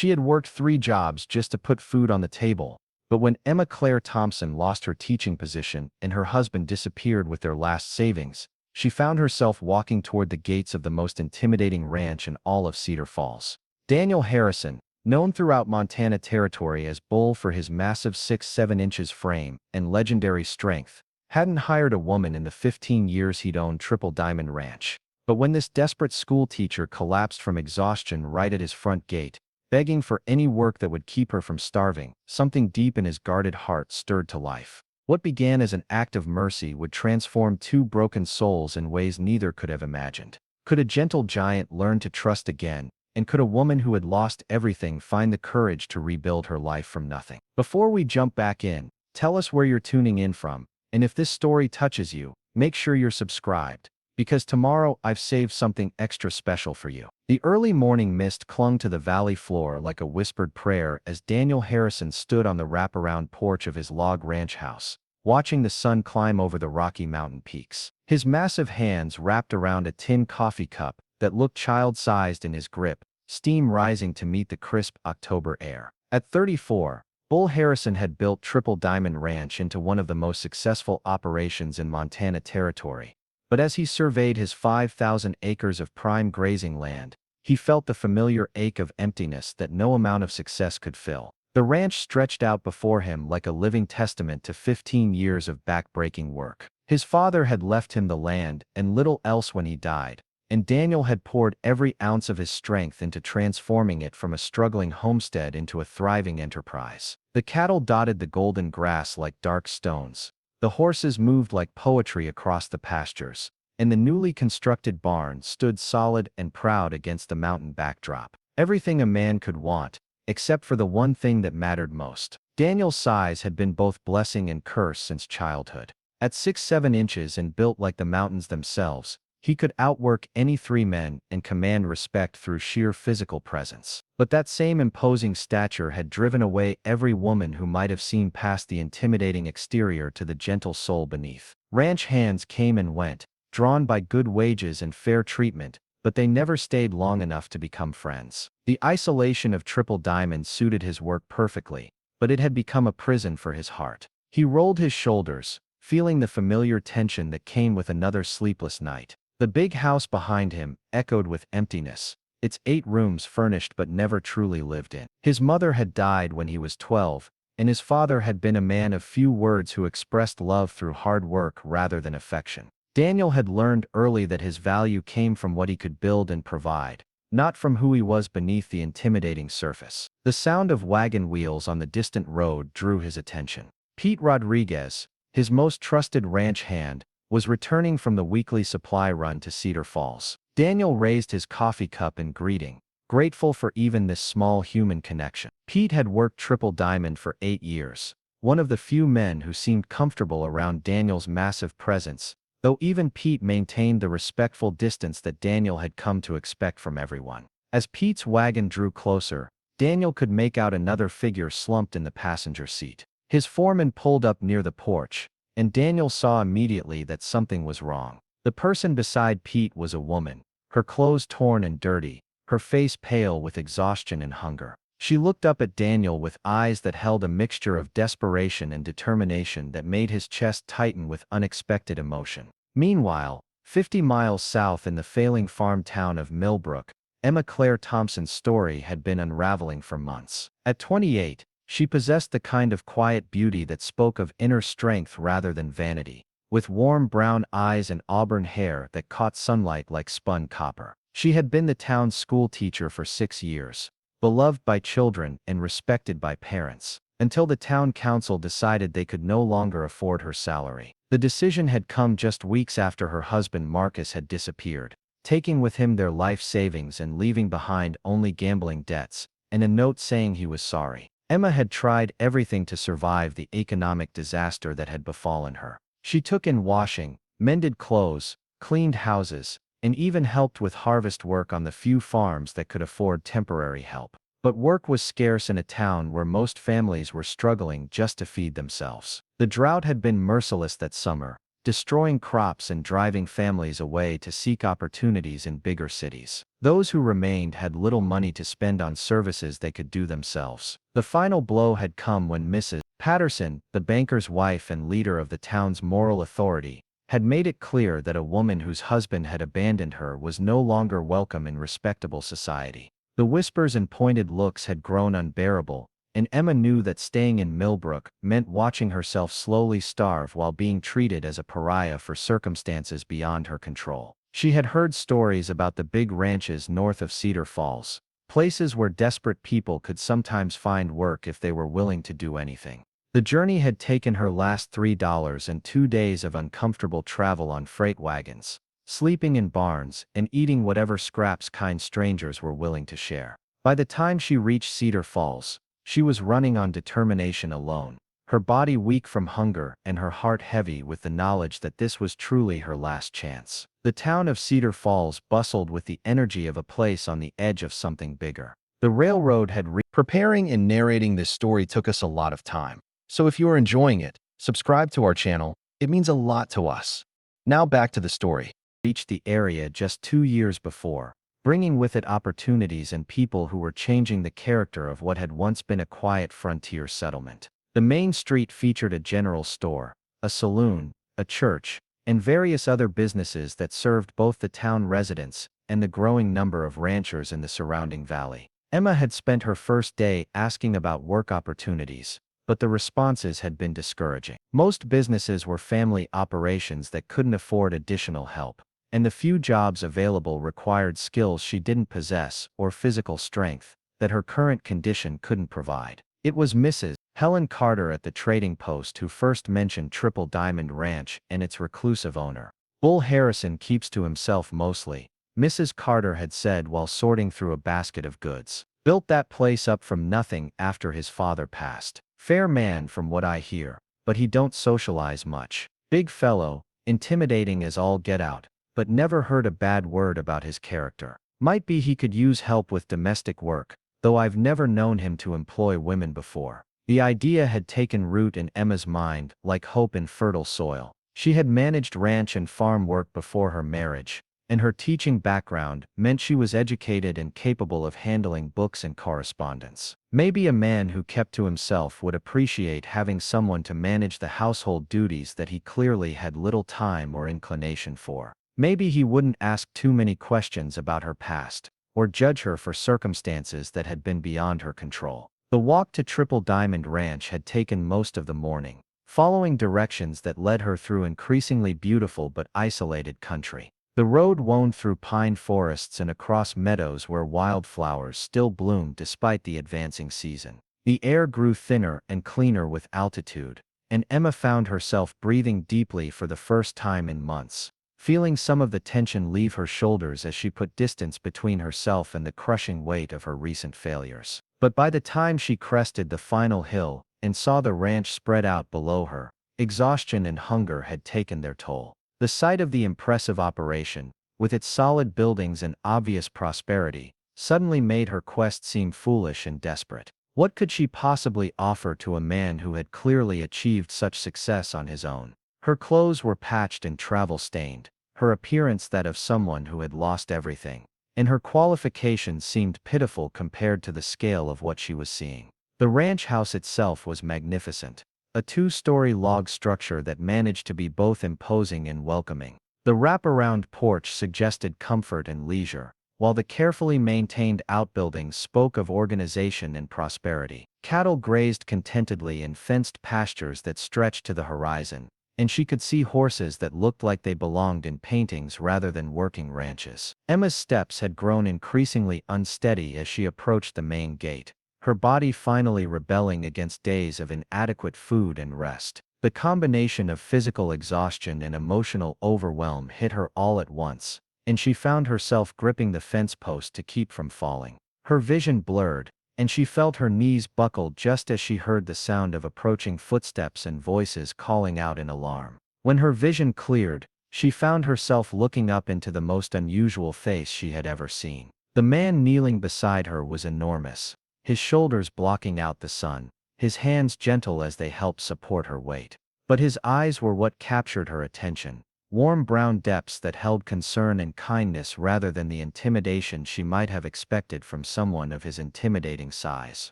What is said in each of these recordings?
She had worked 3 jobs just to put food on the table, but when Emma Claire Thompson lost her teaching position and her husband disappeared with their last savings, she found herself walking toward the gates of the most intimidating ranch in all of Cedar Falls. Daniel Harrison, known throughout Montana territory as Bull for his massive 6'7" inches frame and legendary strength, hadn't hired a woman in the 15 years he'd owned Triple Diamond Ranch. But when this desperate school teacher collapsed from exhaustion right at his front gate, begging for any work that would keep her from starving, something deep in his guarded heart stirred to life. What began as an act of mercy would transform 2 broken souls in ways neither could have imagined. Could a gentle giant learn to trust again, and could a woman who had lost everything find the courage to rebuild her life from nothing? Before we jump back in, tell us where you're tuning in from, and if this story touches you, make sure you're subscribed, because tomorrow I've saved something extra special for you. The early morning mist clung to the valley floor like a whispered prayer as Daniel Harrison stood on the wraparound porch of his log ranch house, watching the sun climb over the Rocky Mountain peaks. His massive hands wrapped around a tin coffee cup that looked child-sized in his grip, steam rising to meet the crisp October air. At 34, Bull Harrison had built Triple Diamond Ranch into one of the most successful operations in Montana territory. But as he surveyed his 5,000 acres of prime grazing land, he felt the familiar ache of emptiness that no amount of success could fill. The ranch stretched out before him like a living testament to 15 years of back-breaking work. His father had left him the land and little else when he died, and Daniel had poured every ounce of his strength into transforming it from a struggling homestead into a thriving enterprise. The cattle dotted the golden grass like dark stones, the horses moved like poetry across the pastures, and the newly constructed barn stood solid and proud against the mountain backdrop. Everything a man could want, except for the one thing that mattered most. Daniel's size had been both blessing and curse since childhood. At 6'7" inches and built like the mountains themselves, he could outwork any 3 men and command respect through sheer physical presence. But that same imposing stature had driven away every woman who might have seen past the intimidating exterior to the gentle soul beneath. Ranch hands came and went, drawn by good wages and fair treatment, but they never stayed long enough to become friends. The isolation of Triple Diamond suited his work perfectly, but it had become a prison for his heart. He rolled his shoulders, feeling the familiar tension that came with another sleepless night. The big house behind him echoed with emptiness, its 8 rooms furnished but never truly lived in. His mother had died when he was 12, and his father had been a man of few words who expressed love through hard work rather than affection. Daniel had learned early that his value came from what he could build and provide, not from who he was beneath the intimidating surface. The sound of wagon wheels on the distant road drew his attention. Pete Rodriguez, his most trusted ranch hand, was returning from the weekly supply run to Cedar Falls. Daniel raised his coffee cup in greeting, grateful for even this small human connection. Pete had worked Triple Diamond for 8 years, one of the few men who seemed comfortable around Daniel's massive presence, though even Pete maintained the respectful distance that Daniel had come to expect from everyone. As Pete's wagon drew closer, Daniel could make out another figure slumped in the passenger seat. His foreman pulled up near the porch, and Daniel saw immediately that something was wrong. The person beside Pete was a woman, her clothes torn and dirty, her face pale with exhaustion and hunger. She looked up at Daniel with eyes that held a mixture of desperation and determination that made his chest tighten with unexpected emotion. Meanwhile, 50 miles south in the failing farm town of Millbrook, Emma Claire Thompson's story had been unraveling for months. At 28, she possessed the kind of quiet beauty that spoke of inner strength rather than vanity, with warm brown eyes and auburn hair that caught sunlight like spun copper. She had been the town's school teacher for 6 years, beloved by children and respected by parents, until the town council decided they could no longer afford her salary. The decision had come just weeks after her husband Marcus had disappeared, taking with him their life savings and leaving behind only gambling debts, and a note saying he was sorry. Emma had tried everything to survive the economic disaster that had befallen her. She took in washing, mended clothes, cleaned houses, and even helped with harvest work on the few farms that could afford temporary help. But work was scarce in a town where most families were struggling just to feed themselves. The drought had been merciless that summer, destroying crops and driving families away to seek opportunities in bigger cities. Those who remained had little money to spend on services they could do themselves. The final blow had come when Mrs. Patterson, the banker's wife and leader of the town's moral authority, had made it clear that a woman whose husband had abandoned her was no longer welcome in respectable society. The whispers and pointed looks had grown unbearable, and Emma knew that staying in Millbrook meant watching herself slowly starve while being treated as a pariah for circumstances beyond her control. She had heard stories about the big ranches north of Cedar Falls, places where desperate people could sometimes find work if they were willing to do anything. The journey had taken her last $3 and 2 days of uncomfortable travel on freight wagons, sleeping in barns, and eating whatever scraps kind strangers were willing to share. By the time she reached Cedar Falls, she was running on determination alone, her body weak from hunger and her heart heavy with the knowledge that this was truly her last chance. The town of Cedar Falls bustled with the energy of a place on the edge of something bigger. The railroad had Preparing and narrating this story took us a lot of time. So if you are enjoying it, subscribe to our channel. It means a lot to us. Now back to the story. Reached the area just 2 years before, bringing with it opportunities and people who were changing the character of what had once been a quiet frontier settlement. The main street featured a general store, a saloon, a church, and various other businesses that served both the town residents and the growing number of ranchers in the surrounding valley. Emma had spent her first day asking about work opportunities, but the responses had been discouraging. Most businesses were family operations that couldn't afford additional help, and the few jobs available required skills she didn't possess or physical strength that her current condition couldn't provide. It was Mrs. Helen Carter at the trading post who first mentioned Triple Diamond Ranch and its reclusive owner. "Bull Harrison keeps to himself mostly," Mrs. Carter had said while sorting through a basket of goods. "Built that place up from nothing after his father passed. Fair man from what I hear, but he don't socialize much. Big fellow, intimidating as all get out, but never heard a bad word about his character. Might be he could use help with domestic work, though I've never known him to employ women before." The idea had taken root in Emma's mind like hope in fertile soil. She had managed ranch and farm work before her marriage, and her teaching background meant she was educated and capable of handling books and correspondence. Maybe a man who kept to himself would appreciate having someone to manage the household duties that he clearly had little time or inclination for. Maybe he wouldn't ask too many questions about her past, or judge her for circumstances that had been beyond her control. The walk to Triple Diamond Ranch had taken most of the morning, following directions that led her through increasingly beautiful but isolated country. The road wound through pine forests and across meadows where wildflowers still bloomed despite the advancing season. The air grew thinner and cleaner with altitude, and Emma found herself breathing deeply for the first time in months, feeling some of the tension leave her shoulders as she put distance between herself and the crushing weight of her recent failures. But by the time she crested the final hill and saw the ranch spread out below her, exhaustion and hunger had taken their toll. The sight of the impressive operation, with its solid buildings and obvious prosperity, suddenly made her quest seem foolish and desperate. What could she possibly offer to a man who had clearly achieved such success on his own? Her clothes were patched and travel-stained, her appearance that of someone who had lost everything, and her qualifications seemed pitiful compared to the scale of what she was seeing. The ranch house itself was magnificent, a 2-story log structure that managed to be both imposing and welcoming. The wraparound porch suggested comfort and leisure, while the carefully maintained outbuildings spoke of organization and prosperity. Cattle grazed contentedly in fenced pastures that stretched to the horizon, and she could see horses that looked like they belonged in paintings rather than working ranches. Emma's steps had grown increasingly unsteady as she approached the main gate, her body finally rebelling against days of inadequate food and rest. The combination of physical exhaustion and emotional overwhelm hit her all at once, and she found herself gripping the fence post to keep from falling. Her vision blurred, and she felt her knees buckle just as she heard the sound of approaching footsteps and voices calling out in alarm. When her vision cleared, she found herself looking up into the most unusual face she had ever seen. The man kneeling beside her was enormous, his shoulders blocking out the sun, his hands gentle as they helped support her weight. But his eyes were what captured her attention. Warm brown depths that held concern and kindness rather than the intimidation she might have expected from someone of his intimidating size.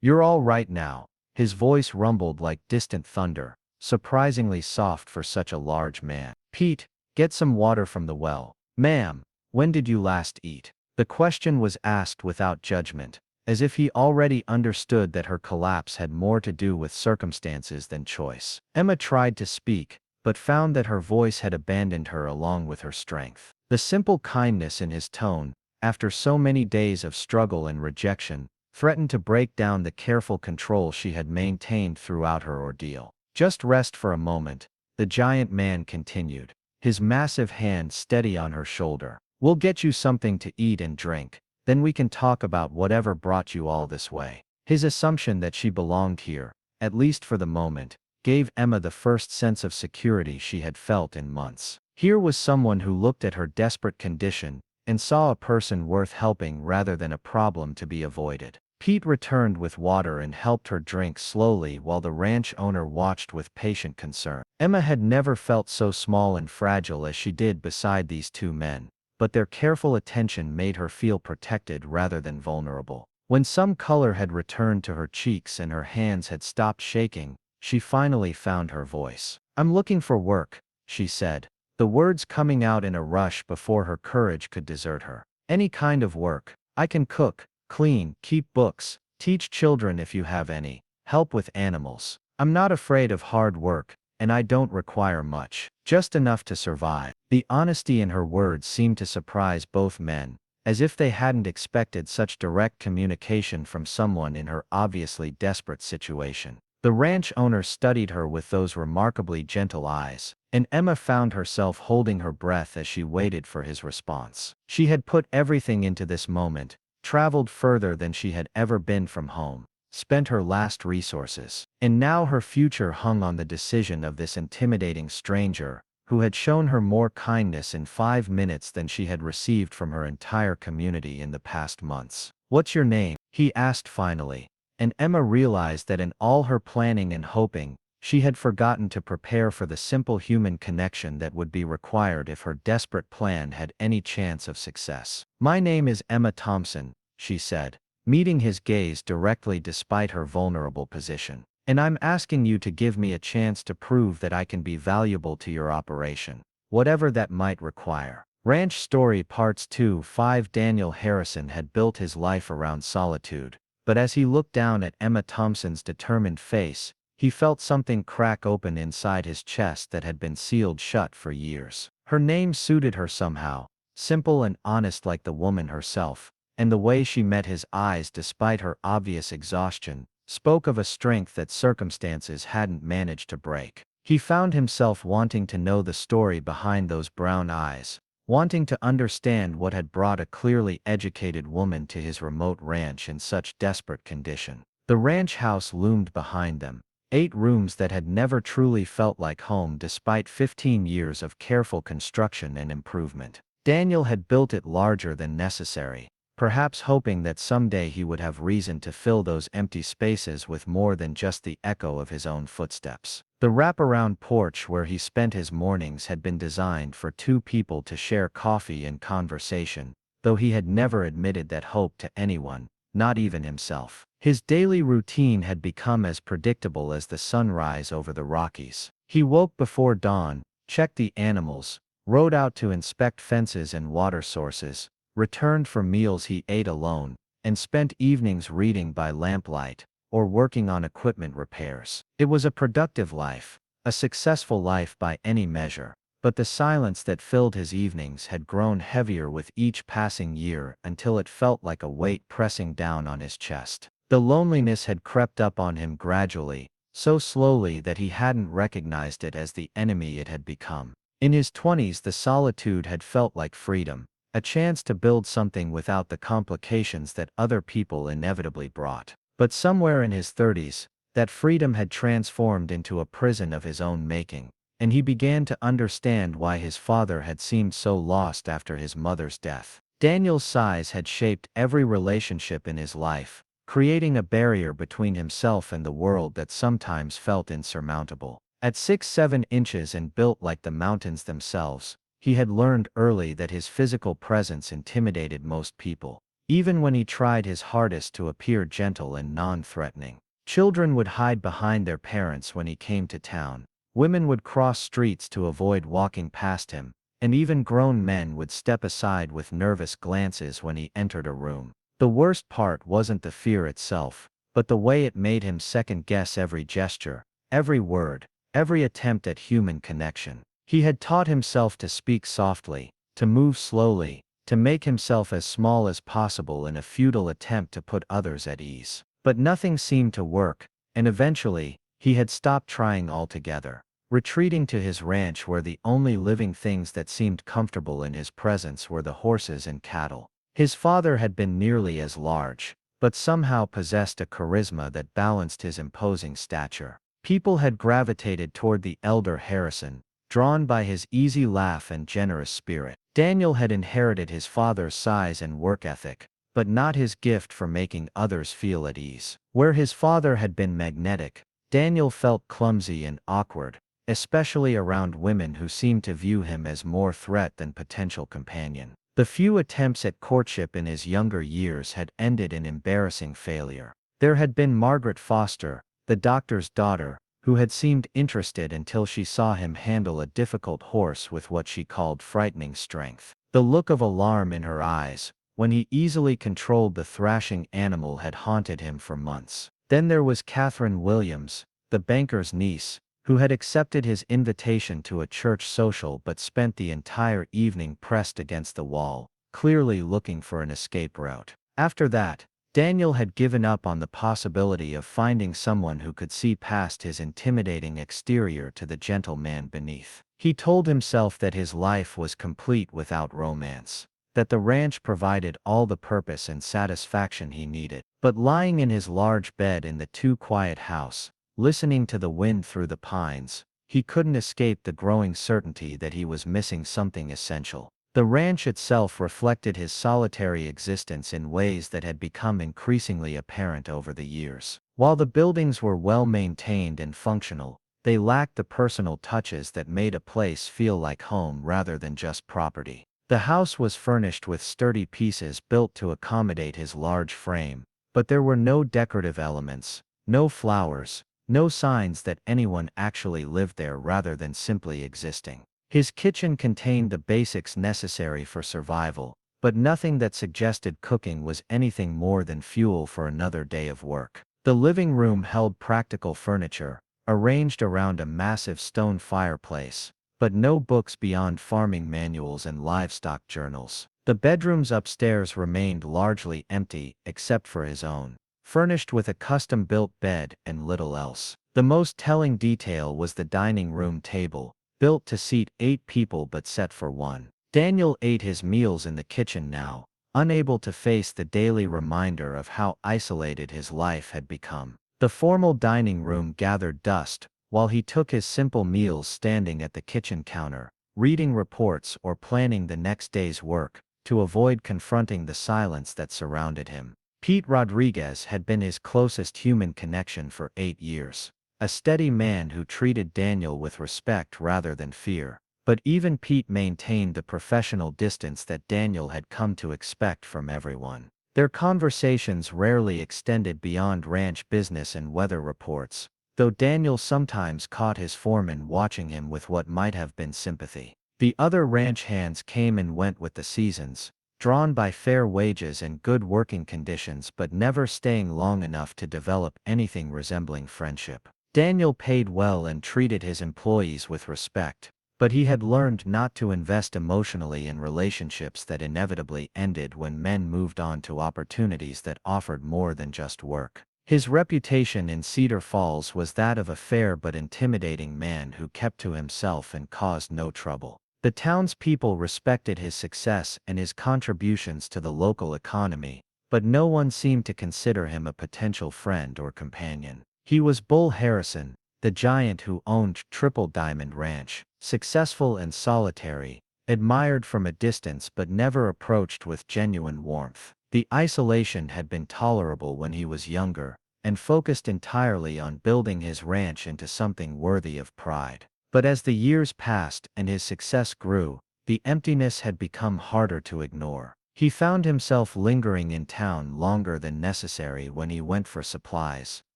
"You're all right now." His voice rumbled like distant thunder, surprisingly soft for such a large man. "Pete, get some water from the well." "Ma'am, when did you last eat?" The question was asked without judgment, as if he already understood that her collapse had more to do with circumstances than choice. Emma tried to speak, but found that her voice had abandoned her along with her strength. The simple kindness in his tone, after so many days of struggle and rejection, threatened to break down the careful control she had maintained throughout her ordeal. "Just rest for a moment," the giant man continued, his massive hand steady on her shoulder. "We'll get you something to eat and drink. Then we can talk about whatever brought you all this way." His assumption that she belonged here, at least for the moment, gave Emma the first sense of security she had felt in months. Here was someone who looked at her desperate condition and saw a person worth helping rather than a problem to be avoided. Pete returned with water and helped her drink slowly while the ranch owner watched with patient concern. Emma had never felt so small and fragile as she did beside these two men, but their careful attention made her feel protected rather than vulnerable. When some color had returned to her cheeks and her hands had stopped shaking, she finally found her voice. "I'm looking for work," she said, the words coming out in a rush before her courage could desert her. "Any kind of work. I can cook, clean, keep books, teach children if you have any, help with animals. I'm not afraid of hard work, and I don't require much, just enough to survive." The honesty in her words seemed to surprise both men, as if they hadn't expected such direct communication from someone in her obviously desperate situation. The ranch owner studied her with those remarkably gentle eyes, and Emma found herself holding her breath as she waited for his response. She had put everything into this moment, traveled further than she had ever been from home, spent her last resources, and now her future hung on the decision of this intimidating stranger, who had shown her more kindness in 5 minutes than she had received from her entire community in the past months. "What's your name?" he asked finally, and Emma realized that in all her planning and hoping, she had forgotten to prepare for the simple human connection that would be required if her desperate plan had any chance of success. "My name is Emma Thompson," she said, meeting his gaze directly despite her vulnerable position. "And I'm asking you to give me a chance to prove that I can be valuable to your operation, whatever that might require." Ranch Story Parts 2. Daniel Harrison had built his life around solitude, but as he looked down at Emma Thompson's determined face, he felt something crack open inside his chest that had been sealed shut for years. Her name suited her somehow, simple and honest like the woman herself, and the way she met his eyes despite her obvious exhaustion spoke of a strength that circumstances hadn't managed to break. He found himself wanting to know the story behind those brown eyes, wanting to understand what had brought a clearly educated woman to his remote ranch in such desperate condition. The ranch house loomed behind them, 8 rooms that had never truly felt like home despite 15 years of careful construction and improvement. Daniel had built it larger than necessary, perhaps hoping that someday he would have reason to fill those empty spaces with more than just the echo of his own footsteps. The wraparound porch where he spent his mornings had been designed for 2 people to share coffee and conversation, though he had never admitted that hope to anyone, not even himself. His daily routine had become as predictable as the sunrise over the Rockies. He woke before dawn, checked the animals, rode out to inspect fences and water sources, returned for meals he ate alone, and spent evenings reading by lamplight or working on equipment repairs. It was a productive life, a successful life by any measure, but the silence that filled his evenings had grown heavier with each passing year until it felt like a weight pressing down on his chest. The loneliness had crept up on him gradually, so slowly that he hadn't recognized it as the enemy it had become. In his 20s, the solitude had felt like freedom, a chance to build something without the complications that other people inevitably brought. But somewhere in his 30s, that freedom had transformed into a prison of his own making, and he began to understand why his father had seemed so lost after his mother's death. Daniel's size had shaped every relationship in his life, creating a barrier between himself and the world that sometimes felt insurmountable. At 6'7" and built like the mountains themselves, he had learned early that his physical presence intimidated most people, even when he tried his hardest to appear gentle and non-threatening. Children would hide behind their parents when he came to town, women would cross streets to avoid walking past him, and even grown men would step aside with nervous glances when he entered a room. The worst part wasn't the fear itself, but the way it made him second-guess every gesture, every word, every attempt at human connection. He had taught himself to speak softly, to move slowly, to make himself as small as possible in a futile attempt to put others at ease. But nothing seemed to work, and eventually, he had stopped trying altogether, retreating to his ranch where the only living things that seemed comfortable in his presence were the horses and cattle. His father had been nearly as large, but somehow possessed a charisma that balanced his imposing stature. People had gravitated toward the elder Harrison, drawn by his easy laugh and generous spirit. Daniel had inherited his father's size and work ethic, but not his gift for making others feel at ease. Where his father had been magnetic, Daniel felt clumsy and awkward, especially around women who seemed to view him as more threat than potential companion. The few attempts at courtship in his younger years had ended in embarrassing failure. There had been Margaret Foster, the doctor's daughter, who had seemed interested until she saw him handle a difficult horse with what she called frightening strength. The look of alarm in her eyes, when he easily controlled the thrashing animal, had haunted him for months. Then there was Catherine Williams, the banker's niece, who had accepted his invitation to a church social but spent the entire evening pressed against the wall, clearly looking for an escape route. After that, Daniel had given up on the possibility of finding someone who could see past his intimidating exterior to the gentle man beneath. He told himself that his life was complete without romance, that the ranch provided all the purpose and satisfaction he needed. But lying in his large bed in the too-quiet house, listening to the wind through the pines, he couldn't escape the growing certainty that he was missing something essential. The ranch itself reflected his solitary existence in ways that had become increasingly apparent over the years. While the buildings were well maintained and functional, they lacked the personal touches that made a place feel like home rather than just property. The house was furnished with sturdy pieces built to accommodate his large frame, but there were no decorative elements, no flowers, no signs that anyone actually lived there rather than simply existing. His kitchen contained the basics necessary for survival, but nothing that suggested cooking was anything more than fuel for another day of work. The living room held practical furniture, arranged around a massive stone fireplace, but no books beyond farming manuals and livestock journals. The bedrooms upstairs remained largely empty except for his own, furnished with a custom-built bed and little else. The most telling detail was the dining room table, built to seat 8 people but set for 1. Daniel ate his meals in the kitchen now, unable to face the daily reminder of how isolated his life had become. The formal dining room gathered dust, while he took his simple meals standing at the kitchen counter, reading reports or planning the next day's work, to avoid confronting the silence that surrounded him. Pete Rodriguez had been his closest human connection for 8 years. A steady man who treated Daniel with respect rather than fear. But even Pete maintained the professional distance that Daniel had come to expect from everyone. Their conversations rarely extended beyond ranch business and weather reports, though Daniel sometimes caught his foreman watching him with what might have been sympathy. The other ranch hands came and went with the seasons, drawn by fair wages and good working conditions but never staying long enough to develop anything resembling friendship. Daniel paid well and treated his employees with respect, but he had learned not to invest emotionally in relationships that inevitably ended when men moved on to opportunities that offered more than just work. His reputation in Cedar Falls was that of a fair but intimidating man who kept to himself and caused no trouble. The townspeople respected his success and his contributions to the local economy, but no one seemed to consider him a potential friend or companion. He was Bull Harrison, the giant who owned Triple Diamond Ranch, successful and solitary, admired from a distance but never approached with genuine warmth. The isolation had been tolerable when he was younger, and focused entirely on building his ranch into something worthy of pride. But as the years passed and his success grew, the emptiness had become harder to ignore. He found himself lingering in town longer than necessary when he went for supplies,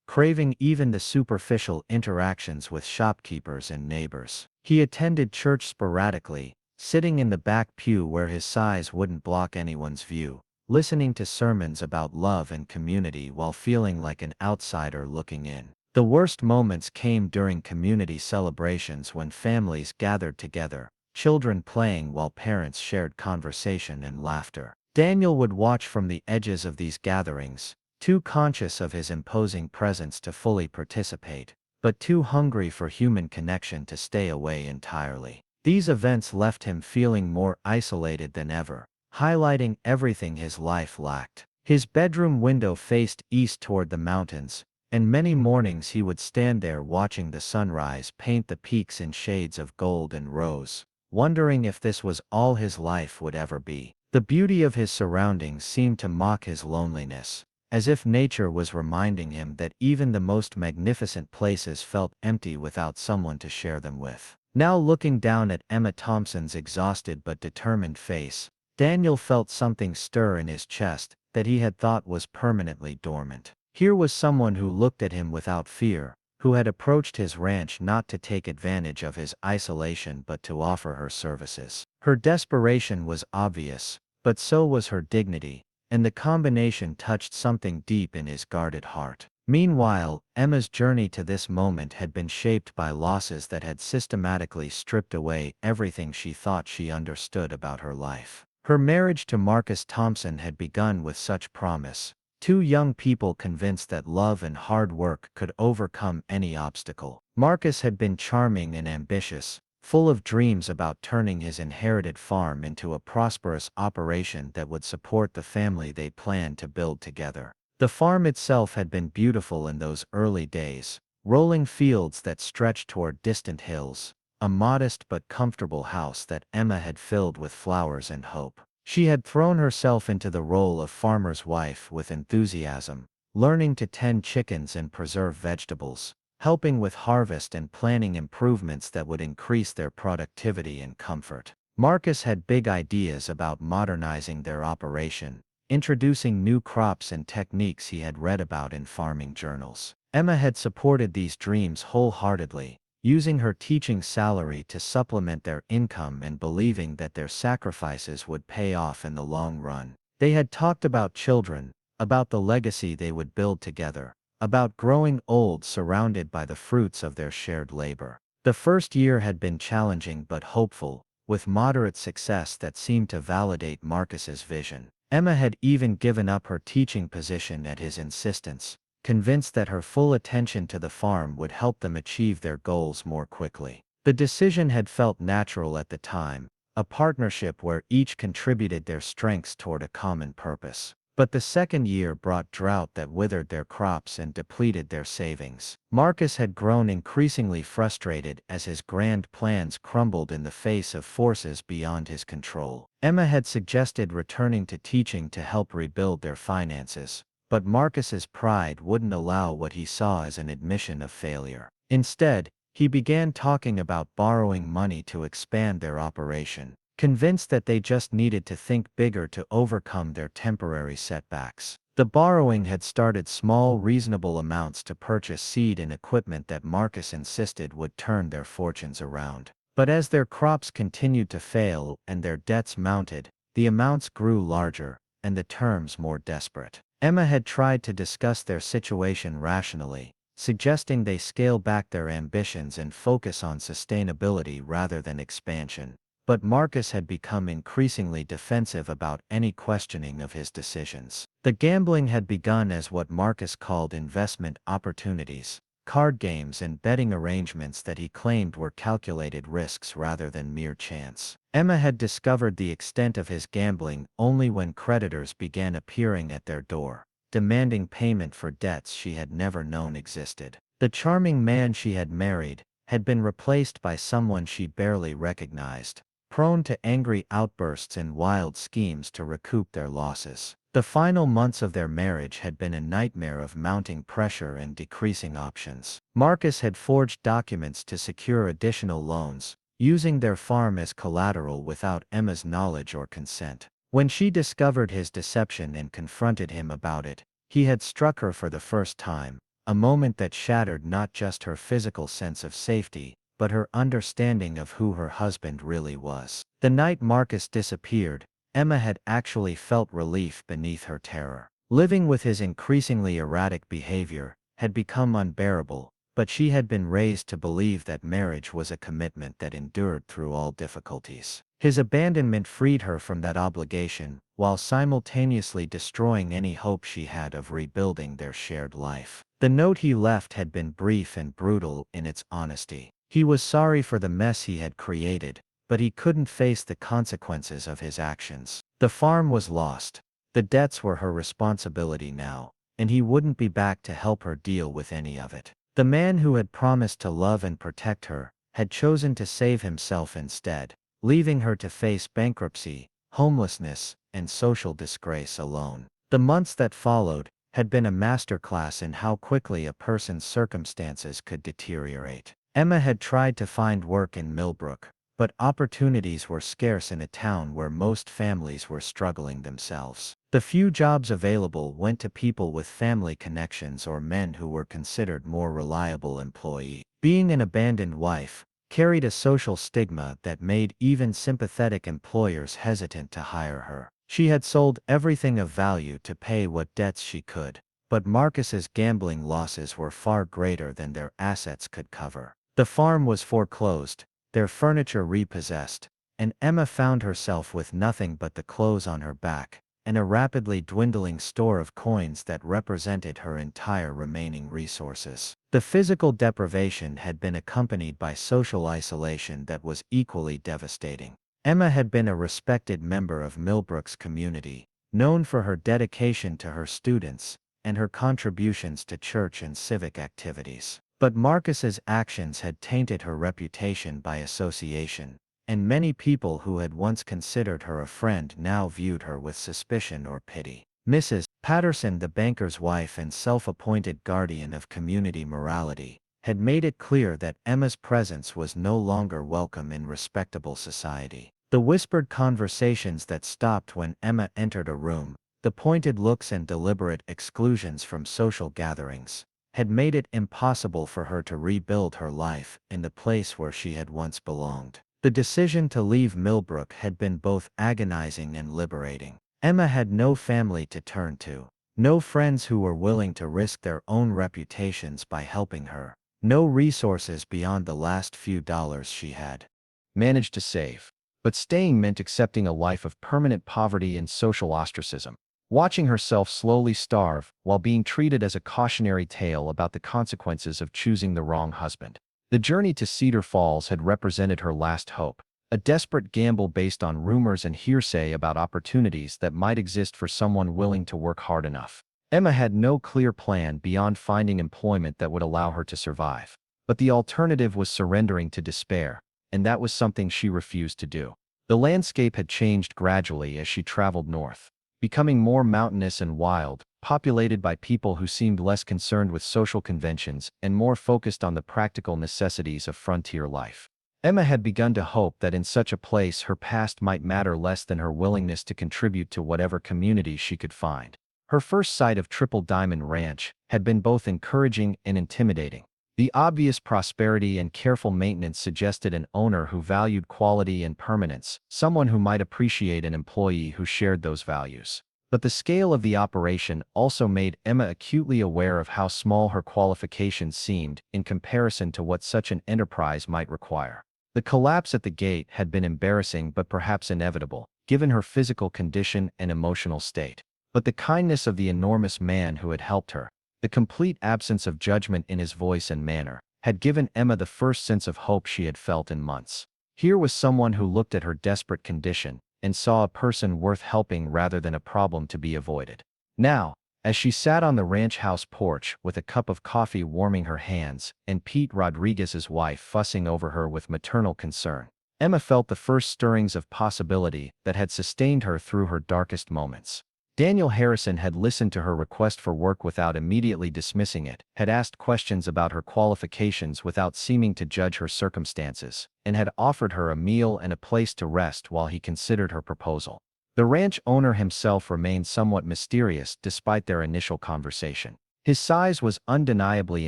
craving even the superficial interactions with shopkeepers and neighbors. He attended church sporadically, sitting in the back pew where his size wouldn't block anyone's view, listening to sermons about love and community while feeling like an outsider looking in. The worst moments came during community celebrations when families gathered together, children playing while parents shared conversation and laughter. Daniel would watch from the edges of these gatherings, too conscious of his imposing presence to fully participate, but too hungry for human connection to stay away entirely. These events left him feeling more isolated than ever, highlighting everything his life lacked. His bedroom window faced east toward the mountains, and many mornings he would stand there watching the sunrise paint the peaks in shades of gold and rose, wondering if this was all his life would ever be. The beauty of his surroundings seemed to mock his loneliness, as if nature was reminding him that even the most magnificent places felt empty without someone to share them with. Now looking down at Emma Thompson's exhausted but determined face, Daniel felt something stir in his chest that he had thought was permanently dormant. Here was someone who looked at him without fear, who had approached his ranch not to take advantage of his isolation but to offer her services. Her desperation was obvious, but so was her dignity, and the combination touched something deep in his guarded heart. Meanwhile, Emma's journey to this moment had been shaped by losses that had systematically stripped away everything she thought she understood about her life. Her marriage to Marcus Thompson had begun with such promise, two young people convinced that love and hard work could overcome any obstacle. Marcus had been charming and ambitious, full of dreams about turning his inherited farm into a prosperous operation that would support the family they planned to build together. The farm itself had been beautiful in those early days, rolling fields that stretched toward distant hills, a modest but comfortable house that Emma had filled with flowers and hope. She had thrown herself into the role of farmer's wife with enthusiasm, learning to tend chickens and preserve vegetables, helping with harvest and planning improvements that would increase their productivity and comfort. Marcus had big ideas about modernizing their operation, introducing new crops and techniques he had read about in farming journals. Emma had supported these dreams wholeheartedly, using her teaching salary to supplement their income and believing that their sacrifices would pay off in the long run. They had talked about children, about the legacy they would build together, about growing old surrounded by the fruits of their shared labor. The first year had been challenging but hopeful, with moderate success that seemed to validate Marcus's vision. Emma had even given up her teaching position at his insistence, convinced that her full attention to the farm would help them achieve their goals more quickly. The decision had felt natural at the time, a partnership where each contributed their strengths toward a common purpose. But the second year brought drought that withered their crops and depleted their savings. Marcus had grown increasingly frustrated as his grand plans crumbled in the face of forces beyond his control. Emma had suggested returning to teaching to help rebuild their finances, but Marcus's pride wouldn't allow what he saw as an admission of failure. Instead, he began talking about borrowing money to expand their operation, convinced that they just needed to think bigger to overcome their temporary setbacks. The borrowing had started small, reasonable amounts to purchase seed and equipment that Marcus insisted would turn their fortunes around. But as their crops continued to fail and their debts mounted, the amounts grew larger, and the terms more desperate. Emma had tried to discuss their situation rationally, suggesting they scale back their ambitions and focus on sustainability rather than expansion. But Marcus had become increasingly defensive about any questioning of his decisions. The gambling had begun as what Marcus called investment opportunities, card games and betting arrangements that he claimed were calculated risks rather than mere chance. Emma had discovered the extent of his gambling only when creditors began appearing at their door, demanding payment for debts she had never known existed. The charming man she had married had been replaced by someone she barely recognized, prone to angry outbursts and wild schemes to recoup their losses. The final months of their marriage had been a nightmare of mounting pressure and decreasing options. Marcus had forged documents to secure additional loans, using their farm as collateral without Emma's knowledge or consent. When she discovered his deception and confronted him about it, he had struck her for the first time, a moment that shattered not just her physical sense of safety, but her understanding of who her husband really was. The night Marcus disappeared, Emma had actually felt relief beneath her terror. Living with his increasingly erratic behavior had become unbearable, but she had been raised to believe that marriage was a commitment that endured through all difficulties. His abandonment freed her from that obligation, while simultaneously destroying any hope she had of rebuilding their shared life. The note he left had been brief and brutal in its honesty. He was sorry for the mess he had created, but he couldn't face the consequences of his actions. The farm was lost. The debts were her responsibility now, and he wouldn't be back to help her deal with any of it. The man who had promised to love and protect her had chosen to save himself instead, leaving her to face bankruptcy, homelessness, and social disgrace alone. The months that followed had been a masterclass in how quickly a person's circumstances could deteriorate. Emma had tried to find work in Millbrook, but opportunities were scarce in a town where most families were struggling themselves. The few jobs available went to people with family connections or men who were considered more reliable employees. Being an abandoned wife carried a social stigma that made even sympathetic employers hesitant to hire her. She had sold everything of value to pay what debts she could, but Marcus's gambling losses were far greater than their assets could cover. The farm was foreclosed, their furniture repossessed, and Emma found herself with nothing but the clothes on her back, and a rapidly dwindling store of coins that represented her entire remaining resources. The physical deprivation had been accompanied by social isolation that was equally devastating. Emma had been a respected member of Millbrook's community, known for her dedication to her students and her contributions to church and civic activities. But Marcus's actions had tainted her reputation by association, and many people who had once considered her a friend now viewed her with suspicion or pity. Mrs. Patterson, the banker's wife and self-appointed guardian of community morality, had made it clear that Emma's presence was no longer welcome in respectable society. The whispered conversations that stopped when Emma entered a room, the pointed looks and deliberate exclusions from social gatherings, had made it impossible for her to rebuild her life in the place where she had once belonged. The decision to leave Millbrook had been both agonizing and liberating. Emma had no family to turn to, no friends who were willing to risk their own reputations by helping her, no resources beyond the last few dollars she had managed to save. But staying meant accepting a life of permanent poverty and social ostracism, watching herself slowly starve while being treated as a cautionary tale about the consequences of choosing the wrong husband. The journey to Cedar Falls had represented her last hope, a desperate gamble based on rumors and hearsay about opportunities that might exist for someone willing to work hard enough. Emma had no clear plan beyond finding employment that would allow her to survive. But the alternative was surrendering to despair, and that was something she refused to do. The landscape had changed gradually as she traveled north, becoming more mountainous and wild, populated by people who seemed less concerned with social conventions and more focused on the practical necessities of frontier life. Emma had begun to hope that in such a place her past might matter less than her willingness to contribute to whatever community she could find. Her first sight of Triple Diamond Ranch had been both encouraging and intimidating. The obvious prosperity and careful maintenance suggested an owner who valued quality and permanence, someone who might appreciate an employee who shared those values. But the scale of the operation also made Emma acutely aware of how small her qualifications seemed in comparison to what such an enterprise might require. The collapse at the gate had been embarrassing but perhaps inevitable, given her physical condition and emotional state. But the kindness of the enormous man who had helped her, the complete absence of judgment in his voice and manner, had given Emma the first sense of hope she had felt in months. Here was someone who looked at her desperate condition and saw a person worth helping rather than a problem to be avoided. Now, as she sat on the ranch house porch with a cup of coffee warming her hands and Pete Rodriguez's wife fussing over her with maternal concern, Emma felt the first stirrings of possibility that had sustained her through her darkest moments. Daniel Harrison had listened to her request for work without immediately dismissing it, had asked questions about her qualifications without seeming to judge her circumstances, and had offered her a meal and a place to rest while he considered her proposal. The ranch owner himself remained somewhat mysterious despite their initial conversation. His size was undeniably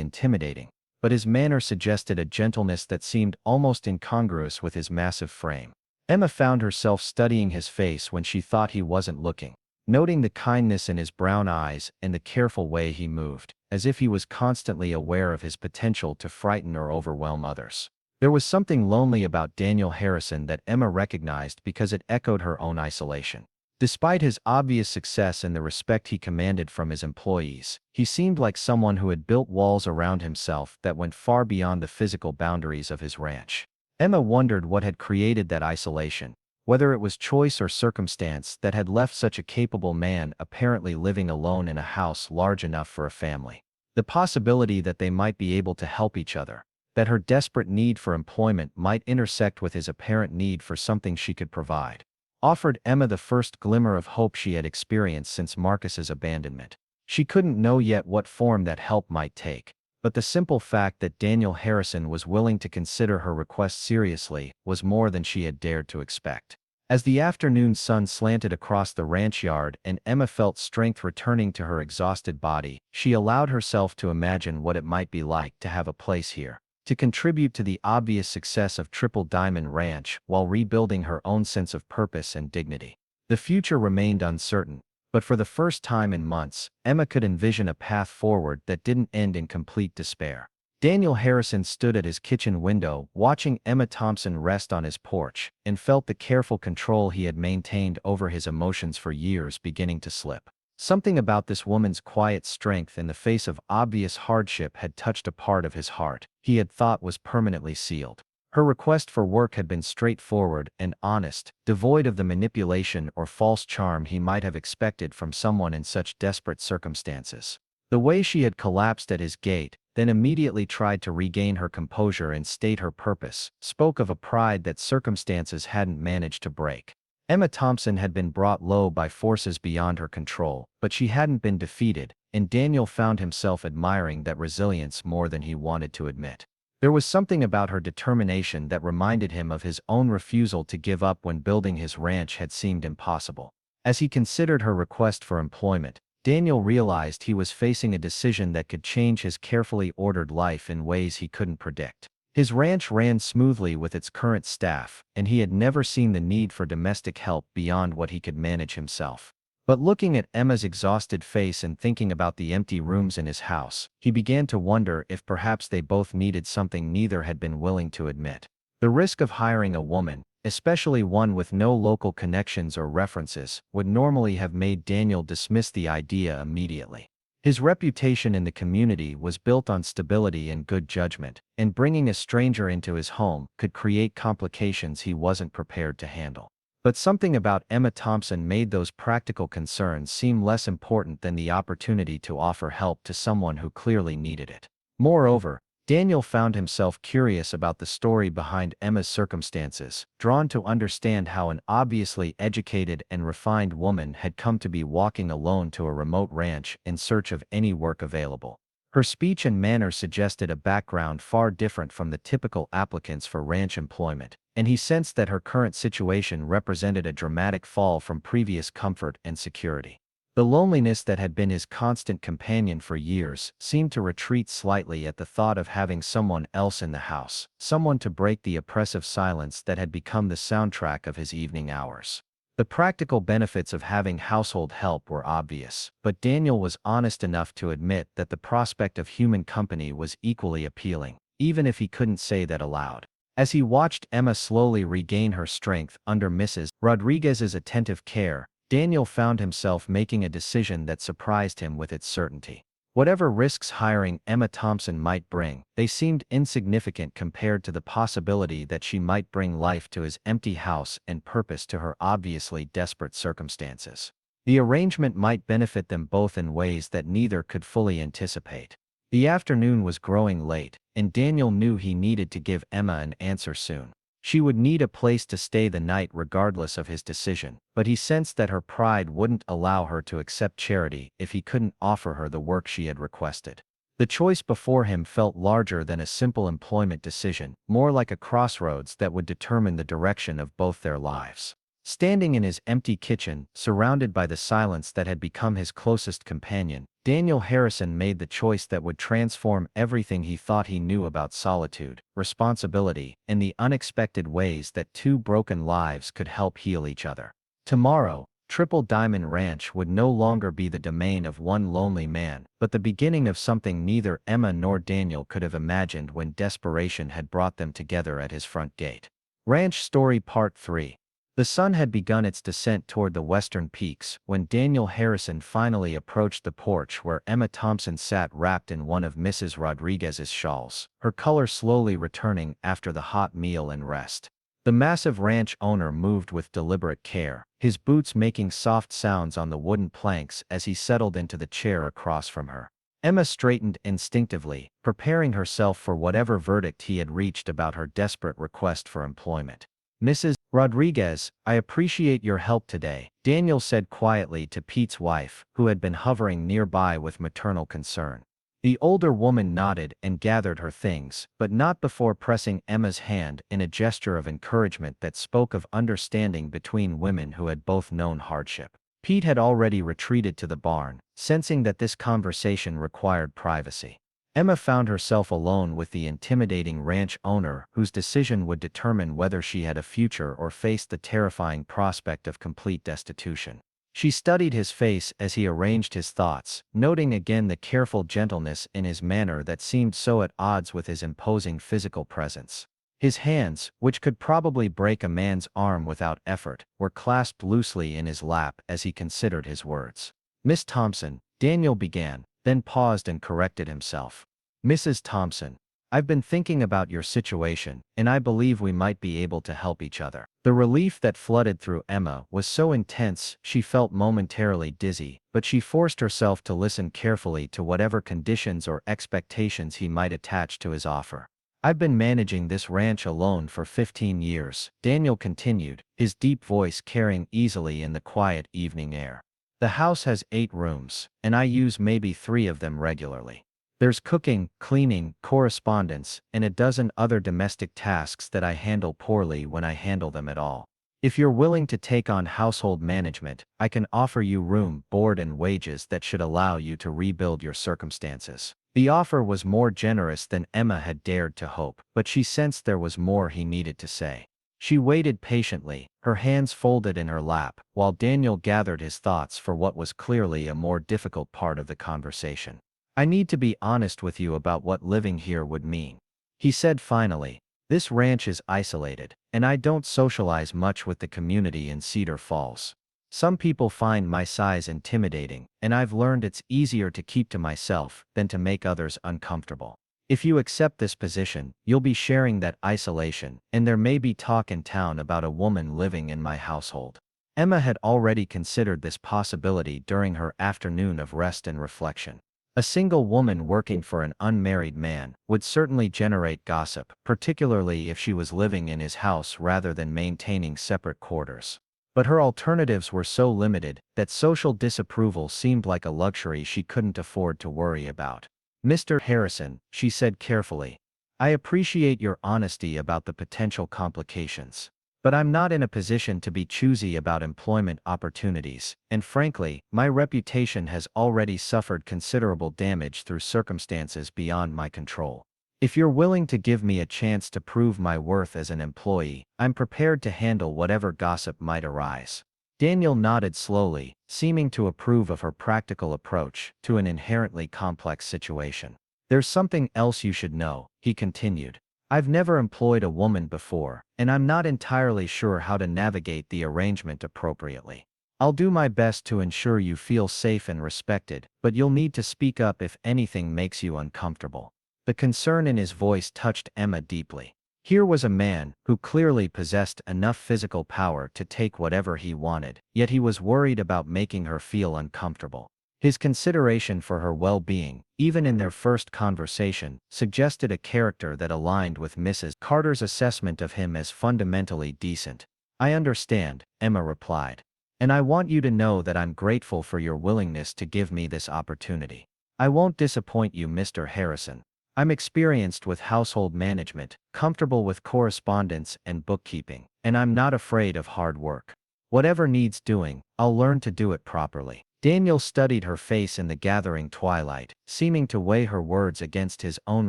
intimidating, but his manner suggested a gentleness that seemed almost incongruous with his massive frame. Emma found herself studying his face when she thought he wasn't looking, noting the kindness in his brown eyes and the careful way he moved, as if he was constantly aware of his potential to frighten or overwhelm others. There was something lonely about Daniel Harrison that Emma recognized because it echoed her own isolation. Despite his obvious success and the respect he commanded from his employees, he seemed like someone who had built walls around himself that went far beyond the physical boundaries of his ranch. Emma wondered what had created that isolation, whether it was choice or circumstance that had left such a capable man apparently living alone in a house large enough for a family. The possibility that they might be able to help each other, that her desperate need for employment might intersect with his apparent need for something she could provide, offered Emma the first glimmer of hope she had experienced since Marcus's abandonment. She couldn't know yet what form that help might take, but the simple fact that Daniel Harrison was willing to consider her request seriously was more than she had dared to expect. As the afternoon sun slanted across the ranch yard and Emma felt strength returning to her exhausted body, she allowed herself to imagine what it might be like to have a place here, to contribute to the obvious success of Triple Diamond Ranch while rebuilding her own sense of purpose and dignity. The future remained uncertain, but for the first time in months, Emma could envision a path forward that didn't end in complete despair. Daniel Harrison stood at his kitchen window, watching Emma Thompson rest on his porch, and felt the careful control he had maintained over his emotions for years beginning to slip. Something about this woman's quiet strength in the face of obvious hardship had touched a part of his heart he had thought was permanently sealed. Her request for work had been straightforward and honest, devoid of the manipulation or false charm he might have expected from someone in such desperate circumstances. The way she had collapsed at his gate, then immediately tried to regain her composure and state her purpose, spoke of a pride that circumstances hadn't managed to break. Emma Thompson had been brought low by forces beyond her control, but she hadn't been defeated, and Daniel found himself admiring that resilience more than he wanted to admit. There was something about her determination that reminded him of his own refusal to give up when building his ranch had seemed impossible. As he considered her request for employment, Daniel realized he was facing a decision that could change his carefully ordered life in ways he couldn't predict. His ranch ran smoothly with its current staff, and he had never seen the need for domestic help beyond what he could manage himself. But looking at Emma's exhausted face and thinking about the empty rooms in his house, he began to wonder if perhaps they both needed something neither had been willing to admit. The risk of hiring a woman, especially one with no local connections or references, would normally have made Daniel dismiss the idea immediately. His reputation in the community was built on stability and good judgment, and bringing a stranger into his home could create complications he wasn't prepared to handle. But something about Emma Thompson made those practical concerns seem less important than the opportunity to offer help to someone who clearly needed it. Moreover, Daniel found himself curious about the story behind Emma's circumstances, drawn to understand how an obviously educated and refined woman had come to be walking alone to a remote ranch in search of any work available. Her speech and manner suggested a background far different from the typical applicants for ranch employment, and he sensed that her current situation represented a dramatic fall from previous comfort and security. The loneliness that had been his constant companion for years seemed to retreat slightly at the thought of having someone else in the house, someone to break the oppressive silence that had become the soundtrack of his evening hours. The practical benefits of having household help were obvious, but Daniel was honest enough to admit that the prospect of human company was equally appealing, even if he couldn't say that aloud. As he watched Emma slowly regain her strength under Mrs. Rodriguez's attentive care, Daniel found himself making a decision that surprised him with its certainty. Whatever risks hiring Emma Thompson might bring, they seemed insignificant compared to the possibility that she might bring life to his empty house and purpose to her obviously desperate circumstances. The arrangement might benefit them both in ways that neither could fully anticipate. The afternoon was growing late, and Daniel knew he needed to give Emma an answer soon. She would need a place to stay the night regardless of his decision, but he sensed that her pride wouldn't allow her to accept charity if he couldn't offer her the work she had requested. The choice before him felt larger than a simple employment decision, more like a crossroads that would determine the direction of both their lives. Standing in his empty kitchen, surrounded by the silence that had become his closest companion, Daniel Harrison made the choice that would transform everything he thought he knew about solitude, responsibility, and the unexpected ways that two broken lives could help heal each other. Tomorrow, Triple Diamond Ranch would no longer be the domain of one lonely man, but the beginning of something neither Emma nor Daniel could have imagined when desperation had brought them together at his front gate. Ranch Story Part 3. The sun had begun its descent toward the western peaks when Daniel Harrison finally approached the porch where Emma Thompson sat wrapped in one of Mrs. Rodriguez's shawls, her color slowly returning after the hot meal and rest. The massive ranch owner moved with deliberate care, his boots making soft sounds on the wooden planks as he settled into the chair across from her. Emma straightened instinctively, preparing herself for whatever verdict he had reached about her desperate request for employment. "Mrs. Rodriguez, I appreciate your help today," Daniel said quietly to Pete's wife, who had been hovering nearby with maternal concern. The older woman nodded and gathered her things, but not before pressing Emma's hand in a gesture of encouragement that spoke of understanding between women who had both known hardship. Pete had already retreated to the barn, sensing that this conversation required privacy. Emma found herself alone with the intimidating ranch owner whose decision would determine whether she had a future or faced the terrifying prospect of complete destitution. She studied his face as he arranged his thoughts, noting again the careful gentleness in his manner that seemed so at odds with his imposing physical presence. His hands, which could probably break a man's arm without effort, were clasped loosely in his lap as he considered his words. "Miss Thompson," Daniel began, then paused and corrected himself. "Mrs. Thompson, I've been thinking about your situation, and I believe we might be able to help each other." The relief that flooded through Emma was so intense she felt momentarily dizzy, but she forced herself to listen carefully to whatever conditions or expectations he might attach to his offer. "I've been managing this ranch alone for 15 years, Daniel continued, his deep voice carrying easily in the quiet evening air. "The house has 8 rooms, and I use maybe 3 of them regularly. There's cooking, cleaning, correspondence, and a dozen other domestic tasks that I handle poorly when I handle them at all. If you're willing to take on household management, I can offer you room, board, and wages that should allow you to rebuild your circumstances." The offer was more generous than Emma had dared to hope, but she sensed there was more he needed to say. She waited patiently, her hands folded in her lap, while Daniel gathered his thoughts for what was clearly a more difficult part of the conversation. "I need to be honest with you about what living here would mean," he said finally. "This ranch is isolated, and I don't socialize much with the community in Cedar Falls. Some people find my size intimidating, and I've learned it's easier to keep to myself than to make others uncomfortable. If you accept this position, you'll be sharing that isolation, and there may be talk in town about a woman living in my household." Emma had already considered this possibility during her afternoon of rest and reflection. A single woman working for an unmarried man would certainly generate gossip, particularly if she was living in his house rather than maintaining separate quarters. But her alternatives were so limited that social disapproval seemed like a luxury she couldn't afford to worry about. "Mr. Harrison," she said carefully, "I appreciate your honesty about the potential complications. But I'm not in a position to be choosy about employment opportunities, and frankly, my reputation has already suffered considerable damage through circumstances beyond my control. If you're willing to give me a chance to prove my worth as an employee, I'm prepared to handle whatever gossip might arise." Daniel nodded slowly, seeming to approve of her practical approach to an inherently complex situation. "There's something else you should know," he continued. "I've never employed a woman before, and I'm not entirely sure how to navigate the arrangement appropriately. I'll do my best to ensure you feel safe and respected, but you'll need to speak up if anything makes you uncomfortable." The concern in his voice touched Emma deeply. Here was a man who clearly possessed enough physical power to take whatever he wanted, yet he was worried about making her feel uncomfortable. His consideration for her well-being, even in their first conversation, suggested a character that aligned with Mrs. Carter's assessment of him as fundamentally decent. "I understand," Emma replied. "And I want you to know that I'm grateful for your willingness to give me this opportunity. I won't disappoint you, Mr. Harrison. I'm experienced with household management, comfortable with correspondence and bookkeeping, and I'm not afraid of hard work. Whatever needs doing, I'll learn to do it properly." Daniel studied her face in the gathering twilight, seeming to weigh her words against his own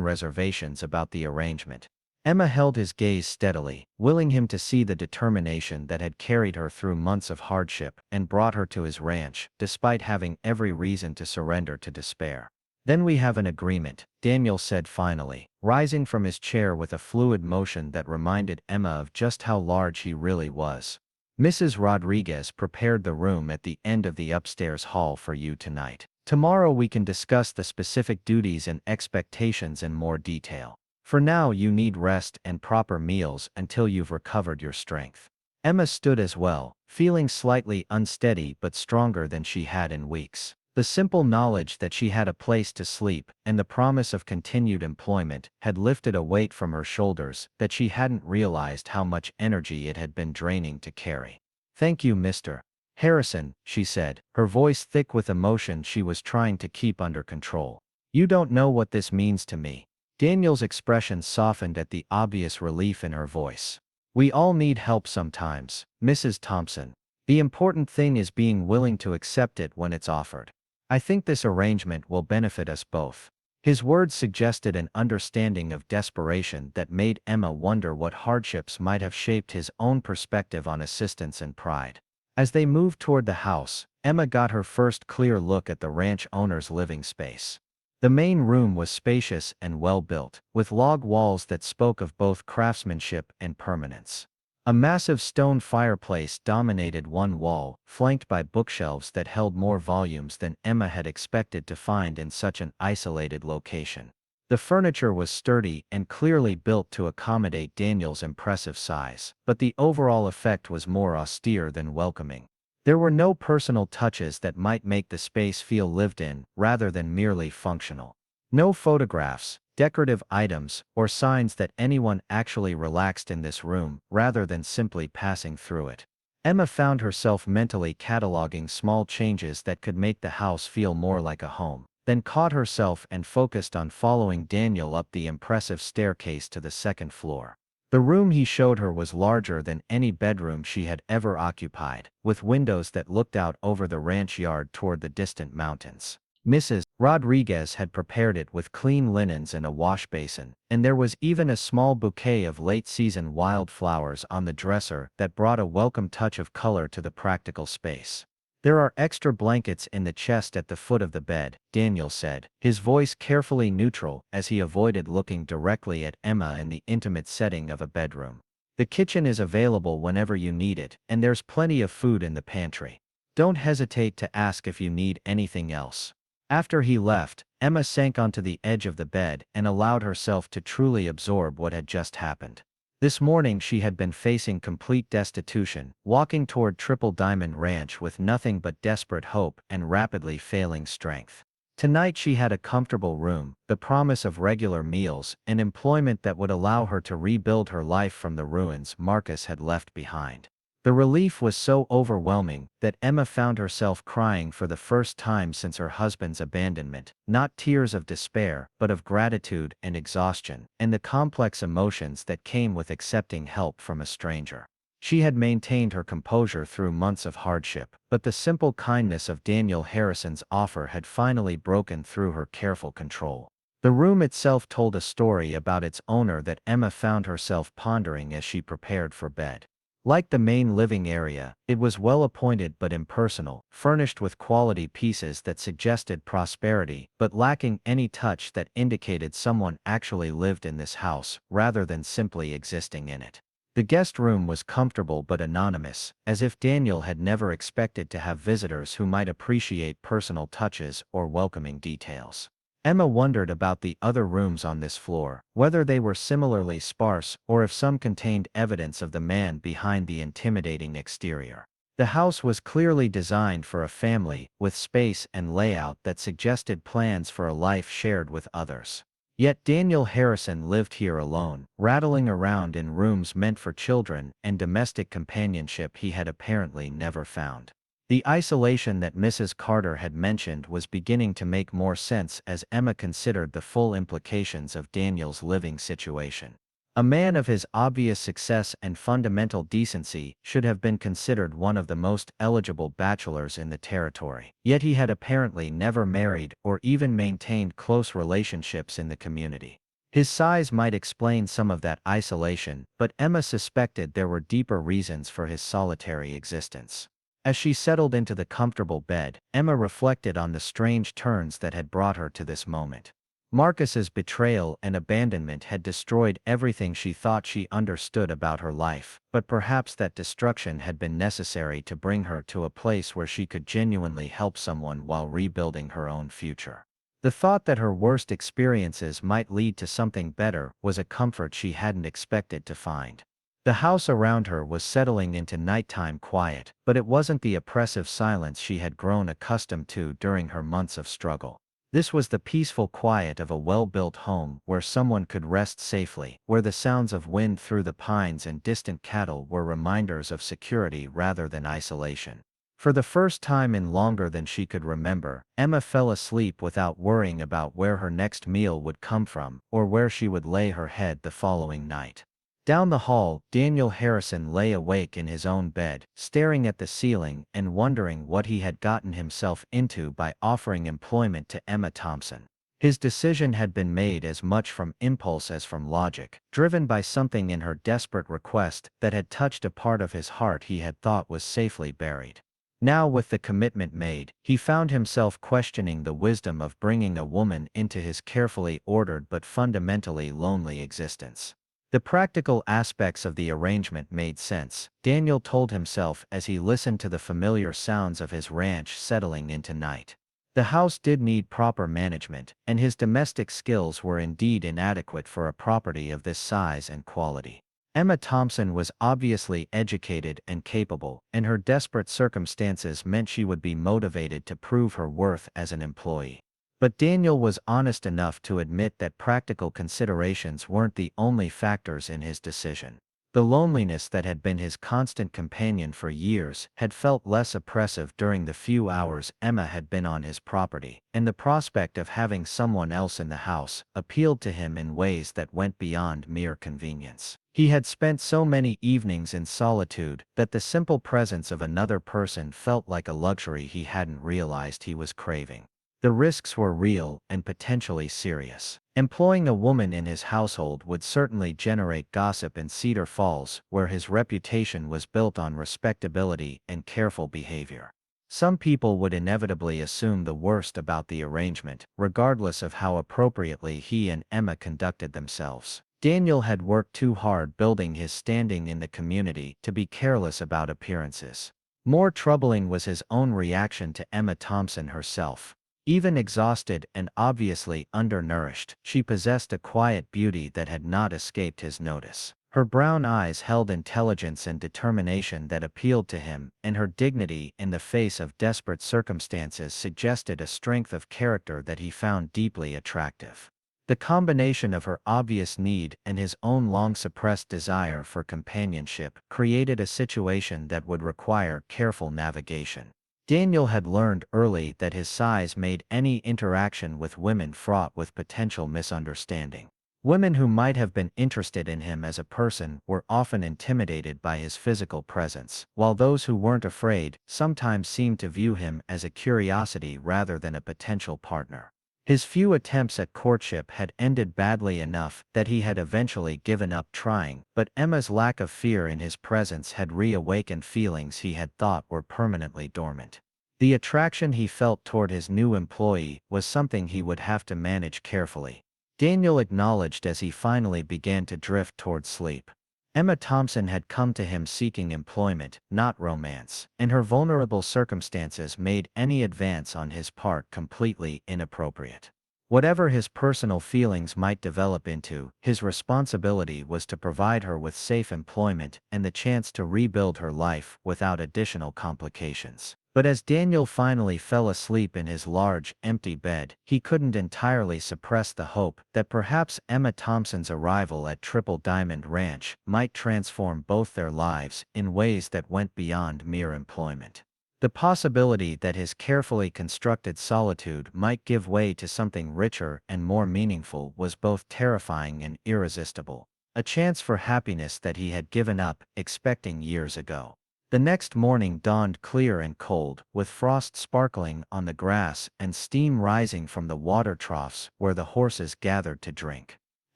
reservations about the arrangement. Emma held his gaze steadily, willing him to see the determination that had carried her through months of hardship and brought her to his ranch, despite having every reason to surrender to despair. "Then we have an agreement," Daniel said finally, rising from his chair with a fluid motion that reminded Emma of just how large he really was. "Mrs. Rodriguez prepared the room at the end of the upstairs hall for you tonight. Tomorrow we can discuss the specific duties and expectations in more detail. For now you need rest and proper meals until you've recovered your strength." Emma stood as well, feeling slightly unsteady but stronger than she had in weeks. The simple knowledge that she had a place to sleep and the promise of continued employment had lifted a weight from her shoulders that she hadn't realized how much energy it had been draining to carry. "Thank you, Mr. Harrison," she said, her voice thick with emotion she was trying to keep under control. "You don't know what this means to me." Daniel's expression softened at the obvious relief in her voice. "We all need help sometimes, Mrs. Thompson. The important thing is being willing to accept it when it's offered. I think this arrangement will benefit us both." His words suggested an understanding of desperation that made Emma wonder what hardships might have shaped his own perspective on assistance and pride. As they moved toward the house, Emma got her first clear look at the ranch owner's living space. The main room was spacious and well-built, with log walls that spoke of both craftsmanship and permanence. A massive stone fireplace dominated one wall, flanked by bookshelves that held more volumes than Emma had expected to find in such an isolated location. The furniture was sturdy and clearly built to accommodate Daniel's impressive size, but the overall effect was more austere than welcoming. There were no personal touches that might make the space feel lived in, rather than merely functional. No photographs, decorative items, or signs that anyone actually relaxed in this room, rather than simply passing through it. Emma found herself mentally cataloging small changes that could make the house feel more like a home, then caught herself and focused on following Daniel up the impressive staircase to the second floor. The room he showed her was larger than any bedroom she had ever occupied, with windows that looked out over the ranch yard toward the distant mountains. Mrs. Rodriguez had prepared it with clean linens and a wash basin, and there was even a small bouquet of late-season wildflowers on the dresser that brought a welcome touch of color to the practical space. "There are extra blankets in the chest at the foot of the bed," Daniel said, his voice carefully neutral as he avoided looking directly at Emma in the intimate setting of a bedroom. "The kitchen is available whenever you need it, and there's plenty of food in the pantry. Don't hesitate to ask if you need anything else." After he left, Emma sank onto the edge of the bed and allowed herself to truly absorb what had just happened. This morning she had been facing complete destitution, walking toward Triple Diamond Ranch with nothing but desperate hope and rapidly failing strength. Tonight she had a comfortable room, the promise of regular meals, and employment that would allow her to rebuild her life from the ruins Marcus had left behind. The relief was so overwhelming that Emma found herself crying for the first time since her husband's abandonment, not tears of despair, but of gratitude and exhaustion, and the complex emotions that came with accepting help from a stranger. She had maintained her composure through months of hardship, but the simple kindness of Daniel Harrison's offer had finally broken through her careful control. The room itself told a story about its owner that Emma found herself pondering as she prepared for bed. Like the main living area, it was well appointed but impersonal, furnished with quality pieces that suggested prosperity but lacking any touch that indicated someone actually lived in this house, rather than simply existing in it. The guest room was comfortable but anonymous, as if Daniel had never expected to have visitors who might appreciate personal touches or welcoming details. Emma wondered about the other rooms on this floor, whether they were similarly sparse or if some contained evidence of the man behind the intimidating exterior. The house was clearly designed for a family, with space and layout that suggested plans for a life shared with others. Yet Daniel Harrison lived here alone, rattling around in rooms meant for children and domestic companionship he had apparently never found. The isolation that Mrs. Carter had mentioned was beginning to make more sense as Emma considered the full implications of Daniel's living situation. A man of his obvious success and fundamental decency should have been considered one of the most eligible bachelors in the territory. Yet he had apparently never married or even maintained close relationships in the community. His size might explain some of that isolation, but Emma suspected there were deeper reasons for his solitary existence. As she settled into the comfortable bed, Emma reflected on the strange turns that had brought her to this moment. Marcus's betrayal and abandonment had destroyed everything she thought she understood about her life, but perhaps that destruction had been necessary to bring her to a place where she could genuinely help someone while rebuilding her own future. The thought that her worst experiences might lead to something better was a comfort she hadn't expected to find. The house around her was settling into nighttime quiet, but it wasn't the oppressive silence she had grown accustomed to during her months of struggle. This was the peaceful quiet of a well-built home where someone could rest safely, where the sounds of wind through the pines and distant cattle were reminders of security rather than isolation. For the first time in longer than she could remember, Emma fell asleep without worrying about where her next meal would come from or where she would lay her head the following night. Down the hall, Daniel Harrison lay awake in his own bed, staring at the ceiling and wondering what he had gotten himself into by offering employment to Emma Thompson. His decision had been made as much from impulse as from logic, driven by something in her desperate request that had touched a part of his heart he had thought was safely buried. Now, with the commitment made, he found himself questioning the wisdom of bringing a woman into his carefully ordered but fundamentally lonely existence. The practical aspects of the arrangement made sense, Daniel told himself as he listened to the familiar sounds of his ranch settling into night. The house did need proper management, and his domestic skills were indeed inadequate for a property of this size and quality. Emma Thompson was obviously educated and capable, and her desperate circumstances meant she would be motivated to prove her worth as an employee. But Daniel was honest enough to admit that practical considerations weren't the only factors in his decision. The loneliness that had been his constant companion for years had felt less oppressive during the few hours Emma had been on his property, and the prospect of having someone else in the house appealed to him in ways that went beyond mere convenience. He had spent so many evenings in solitude that the simple presence of another person felt like a luxury he hadn't realized he was craving. The risks were real and potentially serious. Employing a woman in his household would certainly generate gossip in Cedar Falls, where his reputation was built on respectability and careful behavior. Some people would inevitably assume the worst about the arrangement, regardless of how appropriately he and Emma conducted themselves. Daniel had worked too hard building his standing in the community to be careless about appearances. More troubling was his own reaction to Emma Thompson herself. Even exhausted and obviously undernourished, she possessed a quiet beauty that had not escaped his notice. Her brown eyes held intelligence and determination that appealed to him, and her dignity in the face of desperate circumstances suggested a strength of character that he found deeply attractive. The combination of her obvious need and his own long-suppressed desire for companionship created a situation that would require careful navigation. Daniel had learned early that his size made any interaction with women fraught with potential misunderstanding. Women who might have been interested in him as a person were often intimidated by his physical presence, while those who weren't afraid sometimes seemed to view him as a curiosity rather than a potential partner. His few attempts at courtship had ended badly enough that he had eventually given up trying, but Emma's lack of fear in his presence had reawakened feelings he had thought were permanently dormant. The attraction he felt toward his new employee was something he would have to manage carefully. Daniel acknowledged as he finally began to drift toward sleep. Emma Thompson had come to him seeking employment, not romance, and her vulnerable circumstances made any advance on his part completely inappropriate. Whatever his personal feelings might develop into, his responsibility was to provide her with safe employment and the chance to rebuild her life without additional complications. But as Daniel finally fell asleep in his large, empty bed, he couldn't entirely suppress the hope that perhaps Emma Thompson's arrival at Triple Diamond Ranch might transform both their lives in ways that went beyond mere employment. The possibility that his carefully constructed solitude might give way to something richer and more meaningful was both terrifying and irresistible, a chance for happiness that he had given up, expecting years ago. The next morning dawned clear and cold, with frost sparkling on the grass and steam rising from the water troughs where the horses gathered to drink.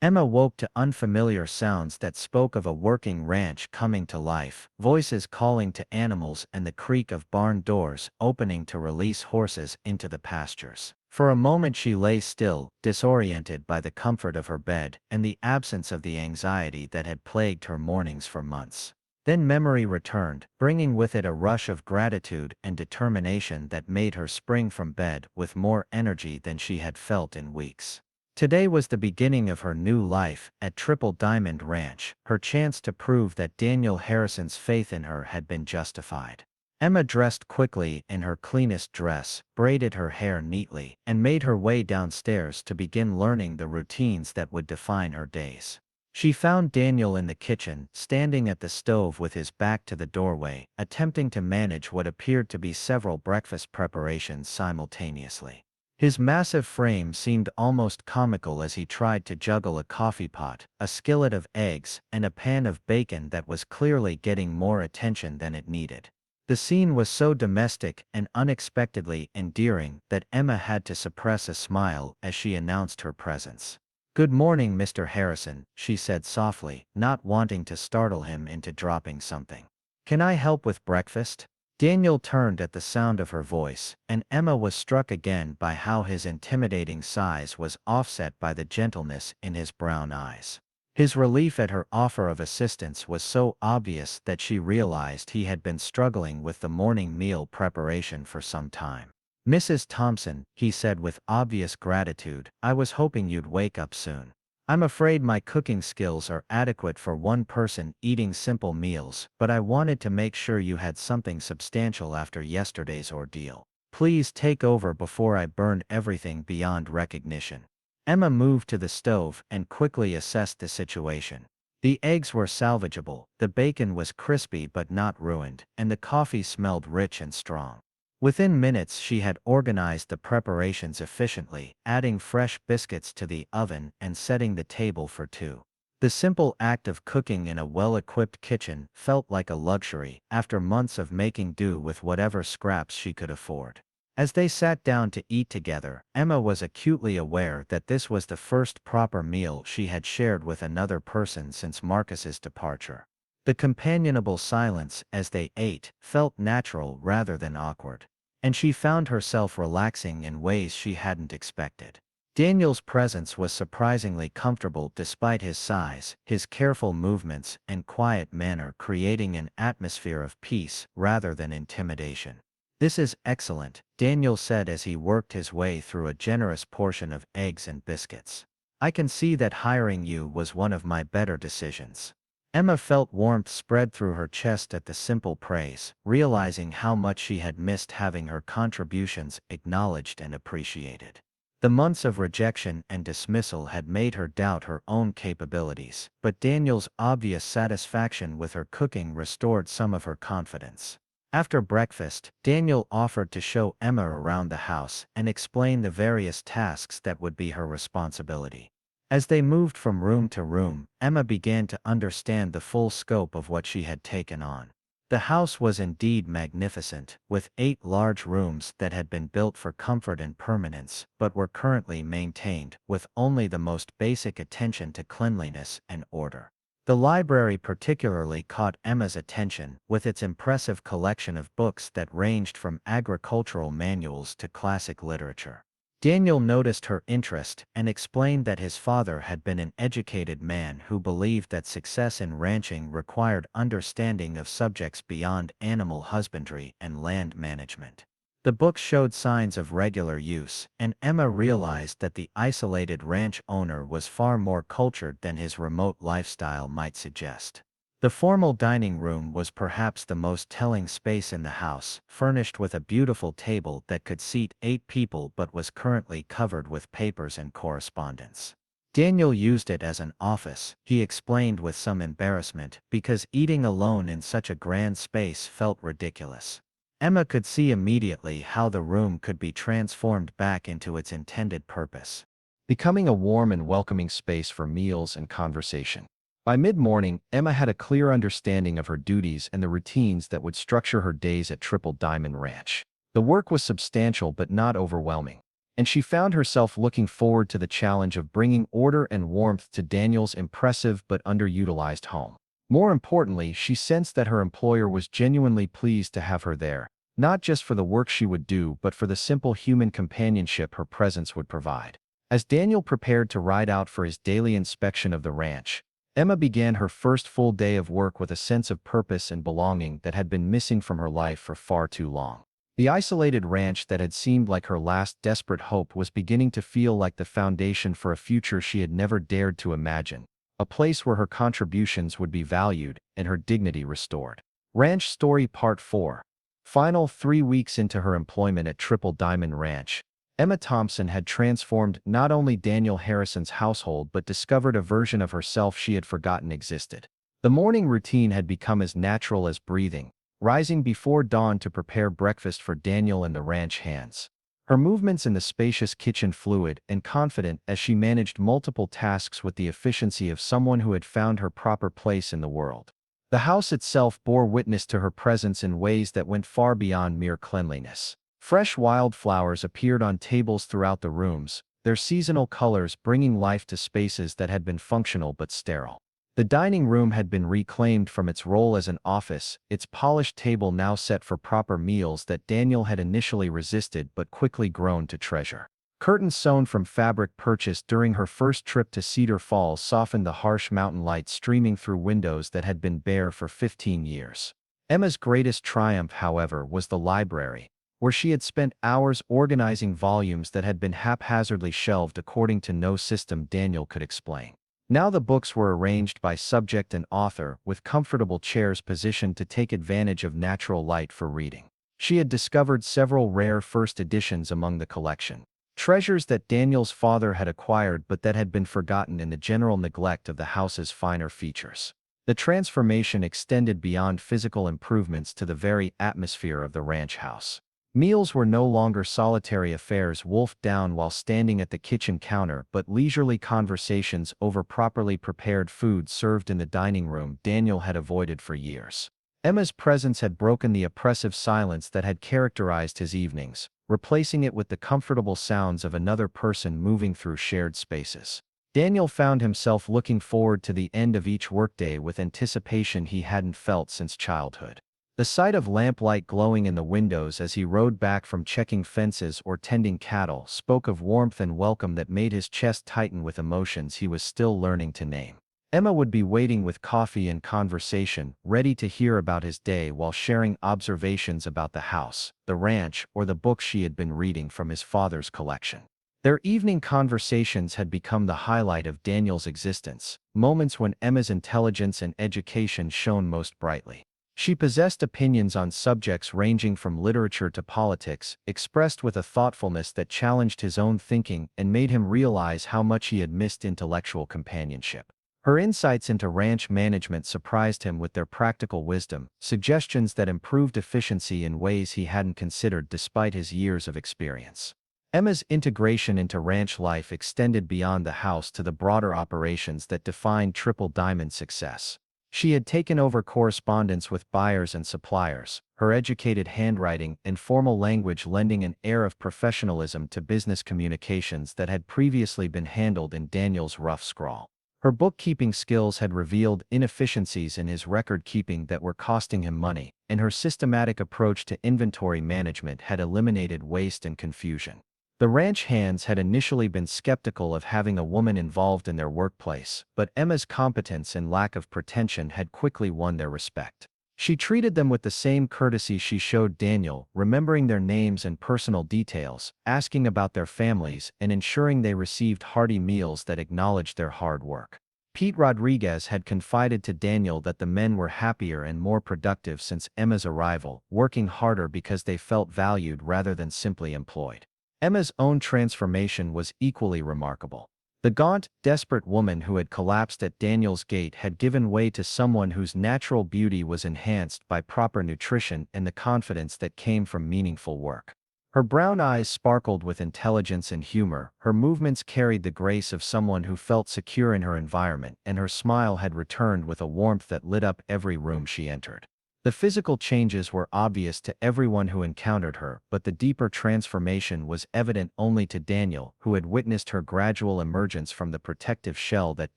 Emma woke to unfamiliar sounds that spoke of a working ranch coming to life, voices calling to animals and the creak of barn doors opening to release horses into the pastures. For a moment she lay still, disoriented by the comfort of her bed and the absence of the anxiety that had plagued her mornings for months. Then memory returned, bringing with it a rush of gratitude and determination that made her spring from bed with more energy than she had felt in weeks. Today was the beginning of her new life at Triple Diamond Ranch, her chance to prove that Daniel Harrison's faith in her had been justified. Emma dressed quickly in her cleanest dress, braided her hair neatly, and made her way downstairs to begin learning the routines that would define her days. She found Daniel in the kitchen, standing at the stove with his back to the doorway, attempting to manage what appeared to be several breakfast preparations simultaneously. His massive frame seemed almost comical as he tried to juggle a coffee pot, a skillet of eggs, and a pan of bacon that was clearly getting more attention than it needed. The scene was so domestic and unexpectedly endearing that Emma had to suppress a smile as she announced her presence. "Good morning, Mr. Harrison," she said softly, not wanting to startle him into dropping something. "Can I help with breakfast?" Daniel turned at the sound of her voice, and Emma was struck again by how his intimidating size was offset by the gentleness in his brown eyes. His relief at her offer of assistance was so obvious that she realized he had been struggling with the morning meal preparation for some time. "Mrs. Thompson," he said with obvious gratitude, "I was hoping you'd wake up soon. I'm afraid my cooking skills are adequate for one person eating simple meals, but I wanted to make sure you had something substantial after yesterday's ordeal. Please take over before I burn everything beyond recognition." Emma moved to the stove and quickly assessed the situation. The eggs were salvageable, the bacon was crispy but not ruined, and the coffee smelled rich and strong. Within minutes she had organized the preparations efficiently, adding fresh biscuits to the oven and setting the table for two. The simple act of cooking in a well-equipped kitchen felt like a luxury after months of making do with whatever scraps she could afford. As they sat down to eat together, Emma was acutely aware that this was the first proper meal she had shared with another person since Marcus's departure. The companionable silence as they ate felt natural rather than awkward, and she found herself relaxing in ways she hadn't expected. Daniel's presence was surprisingly comfortable despite his size, his careful movements and quiet manner creating an atmosphere of peace rather than intimidation. "This is excellent," Daniel said as he worked his way through a generous portion of eggs and biscuits. "I can see that hiring you was one of my better decisions." Emma felt warmth spread through her chest at the simple praise, realizing how much she had missed having her contributions acknowledged and appreciated. The months of rejection and dismissal had made her doubt her own capabilities, but Daniel's obvious satisfaction with her cooking restored some of her confidence. After breakfast, Daniel offered to show Emma around the house and explain the various tasks that would be her responsibility. As they moved from room to room, Emma began to understand the full scope of what she had taken on. The house was indeed magnificent, with 8 large rooms that had been built for comfort and permanence, but were currently maintained with only the most basic attention to cleanliness and order. The library particularly caught Emma's attention, with its impressive collection of books that ranged from agricultural manuals to classic literature. Daniel noticed her interest and explained that his father had been an educated man who believed that success in ranching required understanding of subjects beyond animal husbandry and land management. The book showed signs of regular use, and Emma realized that the isolated ranch owner was far more cultured than his remote lifestyle might suggest. The formal dining room was perhaps the most telling space in the house, furnished with a beautiful table that could seat 8 people but was currently covered with papers and correspondence. Daniel used it as an office, he explained with some embarrassment, because eating alone in such a grand space felt ridiculous. Emma could see immediately how the room could be transformed back into its intended purpose, becoming a warm and welcoming space for meals and conversation. By mid-morning, Emma had a clear understanding of her duties and the routines that would structure her days at Triple Diamond Ranch. The work was substantial but not overwhelming, and she found herself looking forward to the challenge of bringing order and warmth to Daniel's impressive but underutilized home. More importantly, she sensed that her employer was genuinely pleased to have her there, not just for the work she would do but for the simple human companionship her presence would provide. As Daniel prepared to ride out for his daily inspection of the ranch, Emma began her first full day of work with a sense of purpose and belonging that had been missing from her life for far too long. The isolated ranch that had seemed like her last desperate hope was beginning to feel like the foundation for a future she had never dared to imagine, a place where her contributions would be valued and her dignity restored. Ranch Story Part 4. Final 3 weeks into her employment at Triple Diamond Ranch, Emma Thompson had transformed not only Daniel Harrison's household but discovered a version of herself she had forgotten existed. The morning routine had become as natural as breathing, rising before dawn to prepare breakfast for Daniel and the ranch hands. Her movements in the spacious kitchen fluid and confident as she managed multiple tasks with the efficiency of someone who had found her proper place in the world. The house itself bore witness to her presence in ways that went far beyond mere cleanliness. Fresh wildflowers appeared on tables throughout the rooms, their seasonal colors bringing life to spaces that had been functional but sterile. The dining room had been reclaimed from its role as an office, its polished table now set for proper meals that Daniel had initially resisted but quickly grown to treasure. Curtains sewn from fabric purchased during her first trip to Cedar Falls softened the harsh mountain light streaming through windows that had been bare for 15 years. Emma's greatest triumph, however, was the library, where she had spent hours organizing volumes that had been haphazardly shelved according to no system Daniel could explain. Now the books were arranged by subject and author, with comfortable chairs positioned to take advantage of natural light for reading. She had discovered several rare first editions among the collection, treasures that Daniel's father had acquired but that had been forgotten in the general neglect of the house's finer features. The transformation extended beyond physical improvements to the very atmosphere of the ranch house. Meals were no longer solitary affairs wolfed down while standing at the kitchen counter but leisurely conversations over properly prepared food served in the dining room Daniel had avoided for years. Emma's presence had broken the oppressive silence that had characterized his evenings, replacing it with the comfortable sounds of another person moving through shared spaces. Daniel found himself looking forward to the end of each workday with anticipation he hadn't felt since childhood. The sight of lamplight glowing in the windows as he rode back from checking fences or tending cattle spoke of warmth and welcome that made his chest tighten with emotions he was still learning to name. Emma would be waiting with coffee and conversation, ready to hear about his day while sharing observations about the house, the ranch, or the books she had been reading from his father's collection. Their evening conversations had become the highlight of Daniel's existence, moments when Emma's intelligence and education shone most brightly. She possessed opinions on subjects ranging from literature to politics, expressed with a thoughtfulness that challenged his own thinking and made him realize how much he had missed intellectual companionship. Her insights into ranch management surprised him with their practical wisdom, suggestions that improved efficiency in ways he hadn't considered despite his years of experience. Emma's integration into ranch life extended beyond the house to the broader operations that defined Triple Diamond's success. She had taken over correspondence with buyers and suppliers, her educated handwriting and formal language lending an air of professionalism to business communications that had previously been handled in Daniel's rough scrawl. Her bookkeeping skills had revealed inefficiencies in his record-keeping that were costing him money, and her systematic approach to inventory management had eliminated waste and confusion. The ranch hands had initially been skeptical of having a woman involved in their workplace, but Emma's competence and lack of pretension had quickly won their respect. She treated them with the same courtesy she showed Daniel, remembering their names and personal details, asking about their families, and ensuring they received hearty meals that acknowledged their hard work. Pete Rodriguez had confided to Daniel that the men were happier and more productive since Emma's arrival, working harder because they felt valued rather than simply employed. Emma's own transformation was equally remarkable. The gaunt, desperate woman who had collapsed at Daniel's gate had given way to someone whose natural beauty was enhanced by proper nutrition and the confidence that came from meaningful work. Her brown eyes sparkled with intelligence and humor, her movements carried the grace of someone who felt secure in her environment, and her smile had returned with a warmth that lit up every room she entered. The physical changes were obvious to everyone who encountered her, but the deeper transformation was evident only to Daniel, who had witnessed her gradual emergence from the protective shell that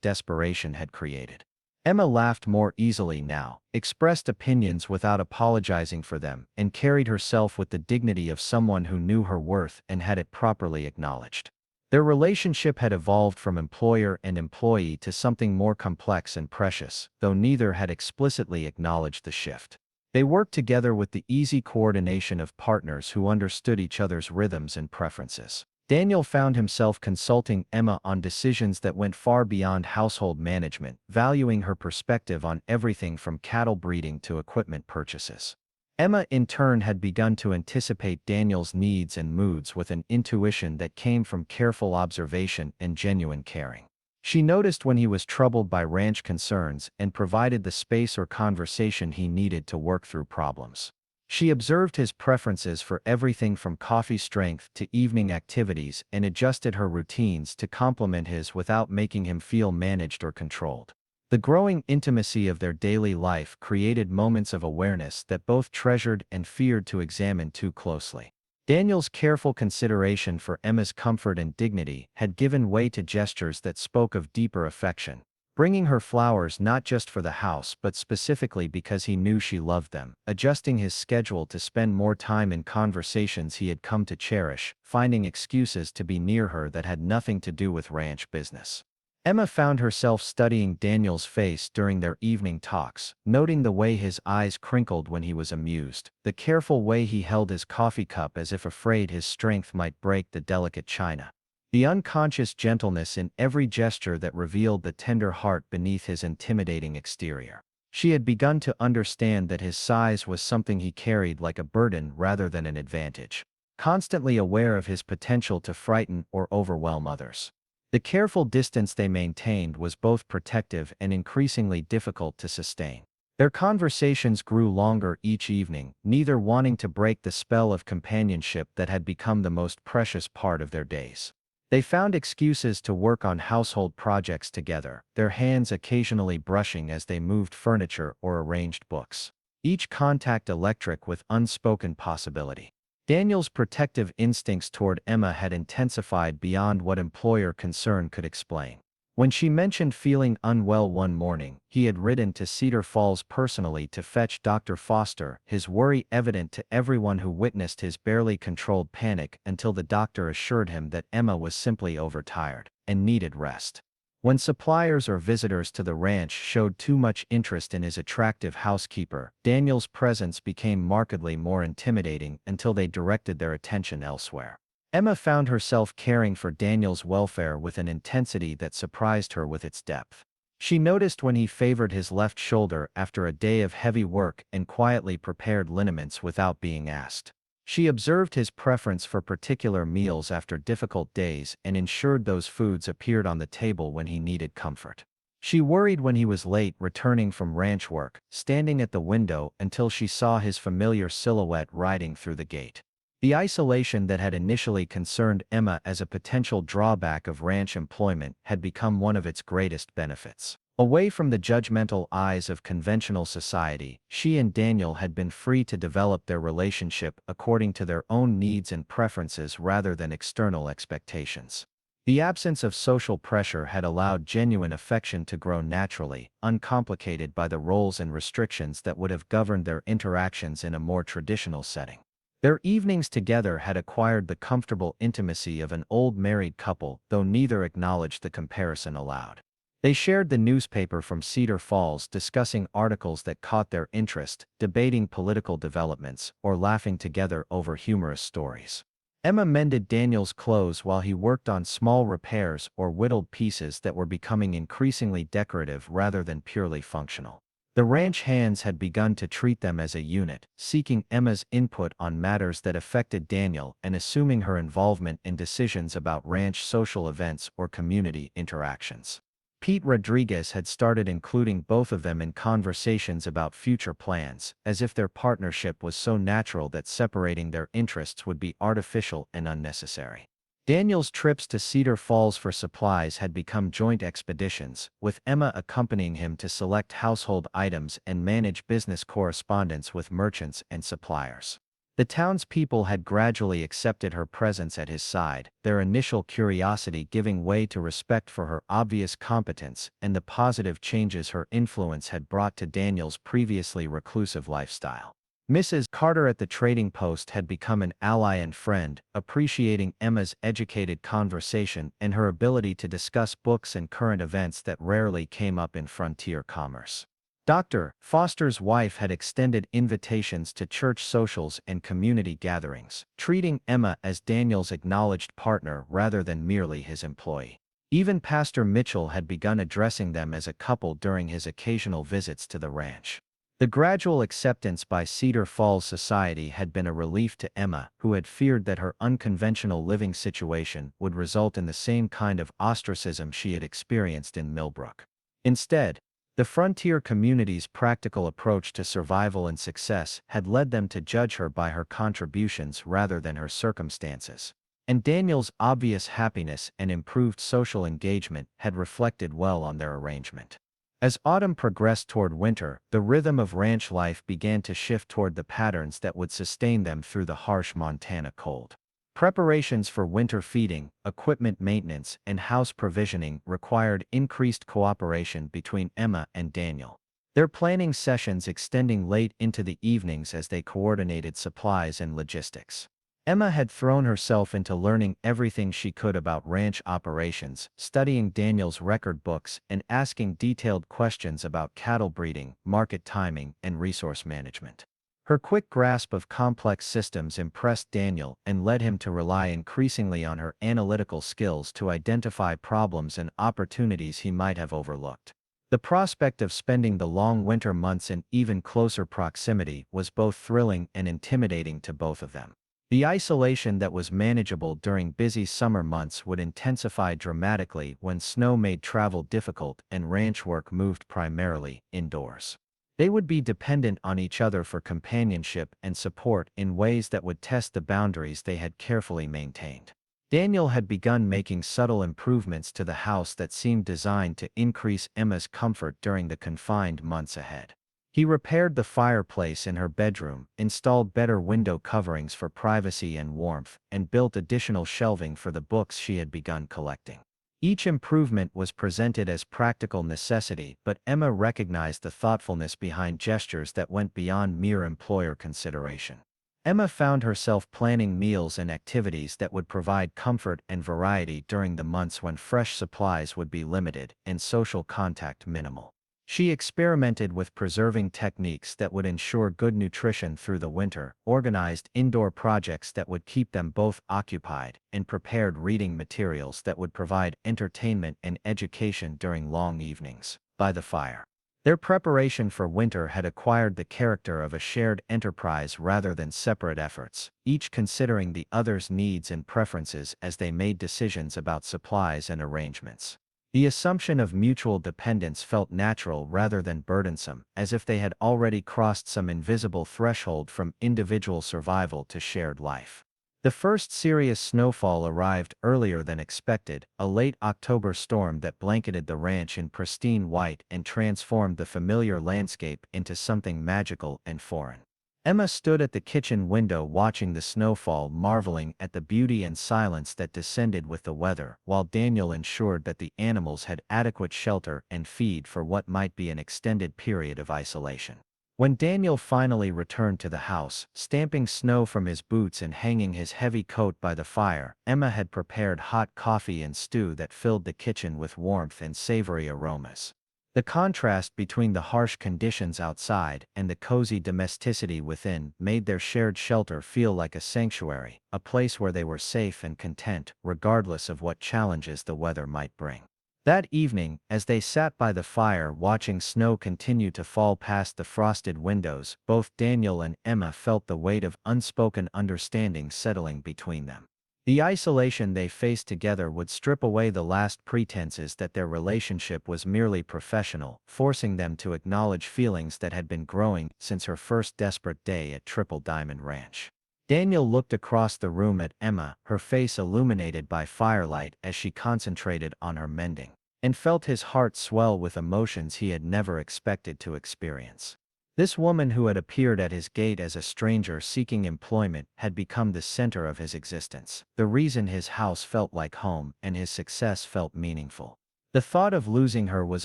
desperation had created. Emma laughed more easily now, expressed opinions without apologizing for them, and carried herself with the dignity of someone who knew her worth and had it properly acknowledged. Their relationship had evolved from employer and employee to something more complex and precious, though neither had explicitly acknowledged the shift. They worked together with the easy coordination of partners who understood each other's rhythms and preferences. Daniel found himself consulting Emma on decisions that went far beyond household management, valuing her perspective on everything from cattle breeding to equipment purchases. Emma, in turn, had begun to anticipate Daniel's needs and moods with an intuition that came from careful observation and genuine caring. She noticed when he was troubled by ranch concerns and provided the space or conversation he needed to work through problems. She observed his preferences for everything from coffee strength to evening activities and adjusted her routines to complement his without making him feel managed or controlled. The growing intimacy of their daily life created moments of awareness that both treasured and feared to examine too closely. Daniel's careful consideration for Emma's comfort and dignity had given way to gestures that spoke of deeper affection, bringing her flowers not just for the house but specifically because he knew she loved them, adjusting his schedule to spend more time in conversations he had come to cherish, finding excuses to be near her that had nothing to do with ranch business. Emma found herself studying Daniel's face during their evening talks, noting the way his eyes crinkled when he was amused, the careful way he held his coffee cup as if afraid his strength might break the delicate china. The unconscious gentleness in every gesture that revealed the tender heart beneath his intimidating exterior. She had begun to understand that his size was something he carried like a burden rather than an advantage, constantly aware of his potential to frighten or overwhelm others. The careful distance they maintained was both protective and increasingly difficult to sustain. Their conversations grew longer each evening, neither wanting to break the spell of companionship that had become the most precious part of their days. They found excuses to work on household projects together, their hands occasionally brushing as they moved furniture or arranged books. Each contact electric with unspoken possibility. Daniel's protective instincts toward Emma had intensified beyond what employer concern could explain. When she mentioned feeling unwell one morning, he had ridden to Cedar Falls personally to fetch Dr. Foster, his worry evident to everyone who witnessed his barely controlled panic until the doctor assured him that Emma was simply overtired and needed rest. When suppliers or visitors to the ranch showed too much interest in his attractive housekeeper, Daniel's presence became markedly more intimidating until they directed their attention elsewhere. Emma found herself caring for Daniel's welfare with an intensity that surprised her with its depth. She noticed when he favored his left shoulder after a day of heavy work and quietly prepared liniments without being asked. She observed his preference for particular meals after difficult days and ensured those foods appeared on the table when he needed comfort. She worried when he was late returning from ranch work, standing at the window until she saw his familiar silhouette riding through the gate. The isolation that had initially concerned Emma as a potential drawback of ranch employment had become one of its greatest benefits. Away from the judgmental eyes of conventional society, she and Daniel had been free to develop their relationship according to their own needs and preferences rather than external expectations. The absence of social pressure had allowed genuine affection to grow naturally, uncomplicated by the roles and restrictions that would have governed their interactions in a more traditional setting. Their evenings together had acquired the comfortable intimacy of an old married couple, though neither acknowledged the comparison aloud. They shared the newspaper from Cedar Falls, discussing articles that caught their interest, debating political developments, or laughing together over humorous stories. Emma mended Daniel's clothes while he worked on small repairs or whittled pieces that were becoming increasingly decorative rather than purely functional. The ranch hands had begun to treat them as a unit, seeking Emma's input on matters that affected Daniel and assuming her involvement in decisions about ranch social events or community interactions. Pete Rodriguez had started including both of them in conversations about future plans, as if their partnership was so natural that separating their interests would be artificial and unnecessary. Daniel's trips to Cedar Falls for supplies had become joint expeditions, with Emma accompanying him to select household items and manage business correspondence with merchants and suppliers. The townspeople had gradually accepted her presence at his side, their initial curiosity giving way to respect for her obvious competence and the positive changes her influence had brought to Daniel's previously reclusive lifestyle. Mrs. Carter at the trading post had become an ally and friend, appreciating Emma's educated conversation and her ability to discuss books and current events that rarely came up in frontier commerce. Dr. Foster's wife had extended invitations to church socials and community gatherings, treating Emma as Daniel's acknowledged partner rather than merely his employee. Even Pastor Mitchell had begun addressing them as a couple during his occasional visits to the ranch. The gradual acceptance by Cedar Falls society had been a relief to Emma, who had feared that her unconventional living situation would result in the same kind of ostracism she had experienced in Millbrook. Instead, the frontier community's practical approach to survival and success had led them to judge her by her contributions rather than her circumstances. And Daniel's obvious happiness and improved social engagement had reflected well on their arrangement. As autumn progressed toward winter, the rhythm of ranch life began to shift toward the patterns that would sustain them through the harsh Montana cold. Preparations for winter feeding, equipment maintenance, and house provisioning required increased cooperation between Emma and Daniel. Their planning sessions extending late into the evenings as they coordinated supplies and logistics. Emma had thrown herself into learning everything she could about ranch operations, studying Daniel's record books, and asking detailed questions about cattle breeding, market timing, and resource management. Her quick grasp of complex systems impressed Daniel and led him to rely increasingly on her analytical skills to identify problems and opportunities he might have overlooked. The prospect of spending the long winter months in even closer proximity was both thrilling and intimidating to both of them. The isolation that was manageable during busy summer months would intensify dramatically when snow made travel difficult and ranch work moved primarily indoors. They would be dependent on each other for companionship and support in ways that would test the boundaries they had carefully maintained. Daniel had begun making subtle improvements to the house that seemed designed to increase Emma's comfort during the confined months ahead. He repaired the fireplace in her bedroom, installed better window coverings for privacy and warmth, and built additional shelving for the books she had begun collecting. Each improvement was presented as practical necessity, but Emma recognized the thoughtfulness behind gestures that went beyond mere employer consideration. Emma found herself planning meals and activities that would provide comfort and variety during the months when fresh supplies would be limited and social contact minimal. She experimented with preserving techniques that would ensure good nutrition through the winter, organized indoor projects that would keep them both occupied, and prepared reading materials that would provide entertainment and education during long evenings by the fire. Their preparation for winter had acquired the character of a shared enterprise rather than separate efforts, each considering the other's needs and preferences as they made decisions about supplies and arrangements. The assumption of mutual dependence felt natural rather than burdensome, as if they had already crossed some invisible threshold from individual survival to shared life. The first serious snowfall arrived earlier than expected, a late October storm that blanketed the ranch in pristine white and transformed the familiar landscape into something magical and foreign. Emma stood at the kitchen window watching the snowfall, marveling at the beauty and silence that descended with the weather, while Daniel ensured that the animals had adequate shelter and feed for what might be an extended period of isolation. When Daniel finally returned to the house, stamping snow from his boots and hanging his heavy coat by the fire, Emma had prepared hot coffee and stew that filled the kitchen with warmth and savory aromas. The contrast between the harsh conditions outside and the cozy domesticity within made their shared shelter feel like a sanctuary, a place where they were safe and content, regardless of what challenges the weather might bring. That evening, as they sat by the fire watching snow continue to fall past the frosted windows, both Daniel and Emma felt the weight of unspoken understanding settling between them. The isolation they faced together would strip away the last pretenses that their relationship was merely professional, forcing them to acknowledge feelings that had been growing since her first desperate day at Triple Diamond Ranch. Daniel looked across the room at Emma, her face illuminated by firelight as she concentrated on her mending, and felt his heart swell with emotions he had never expected to experience. This woman who had appeared at his gate as a stranger seeking employment had become the center of his existence, the reason his house felt like home and his success felt meaningful. The thought of losing her was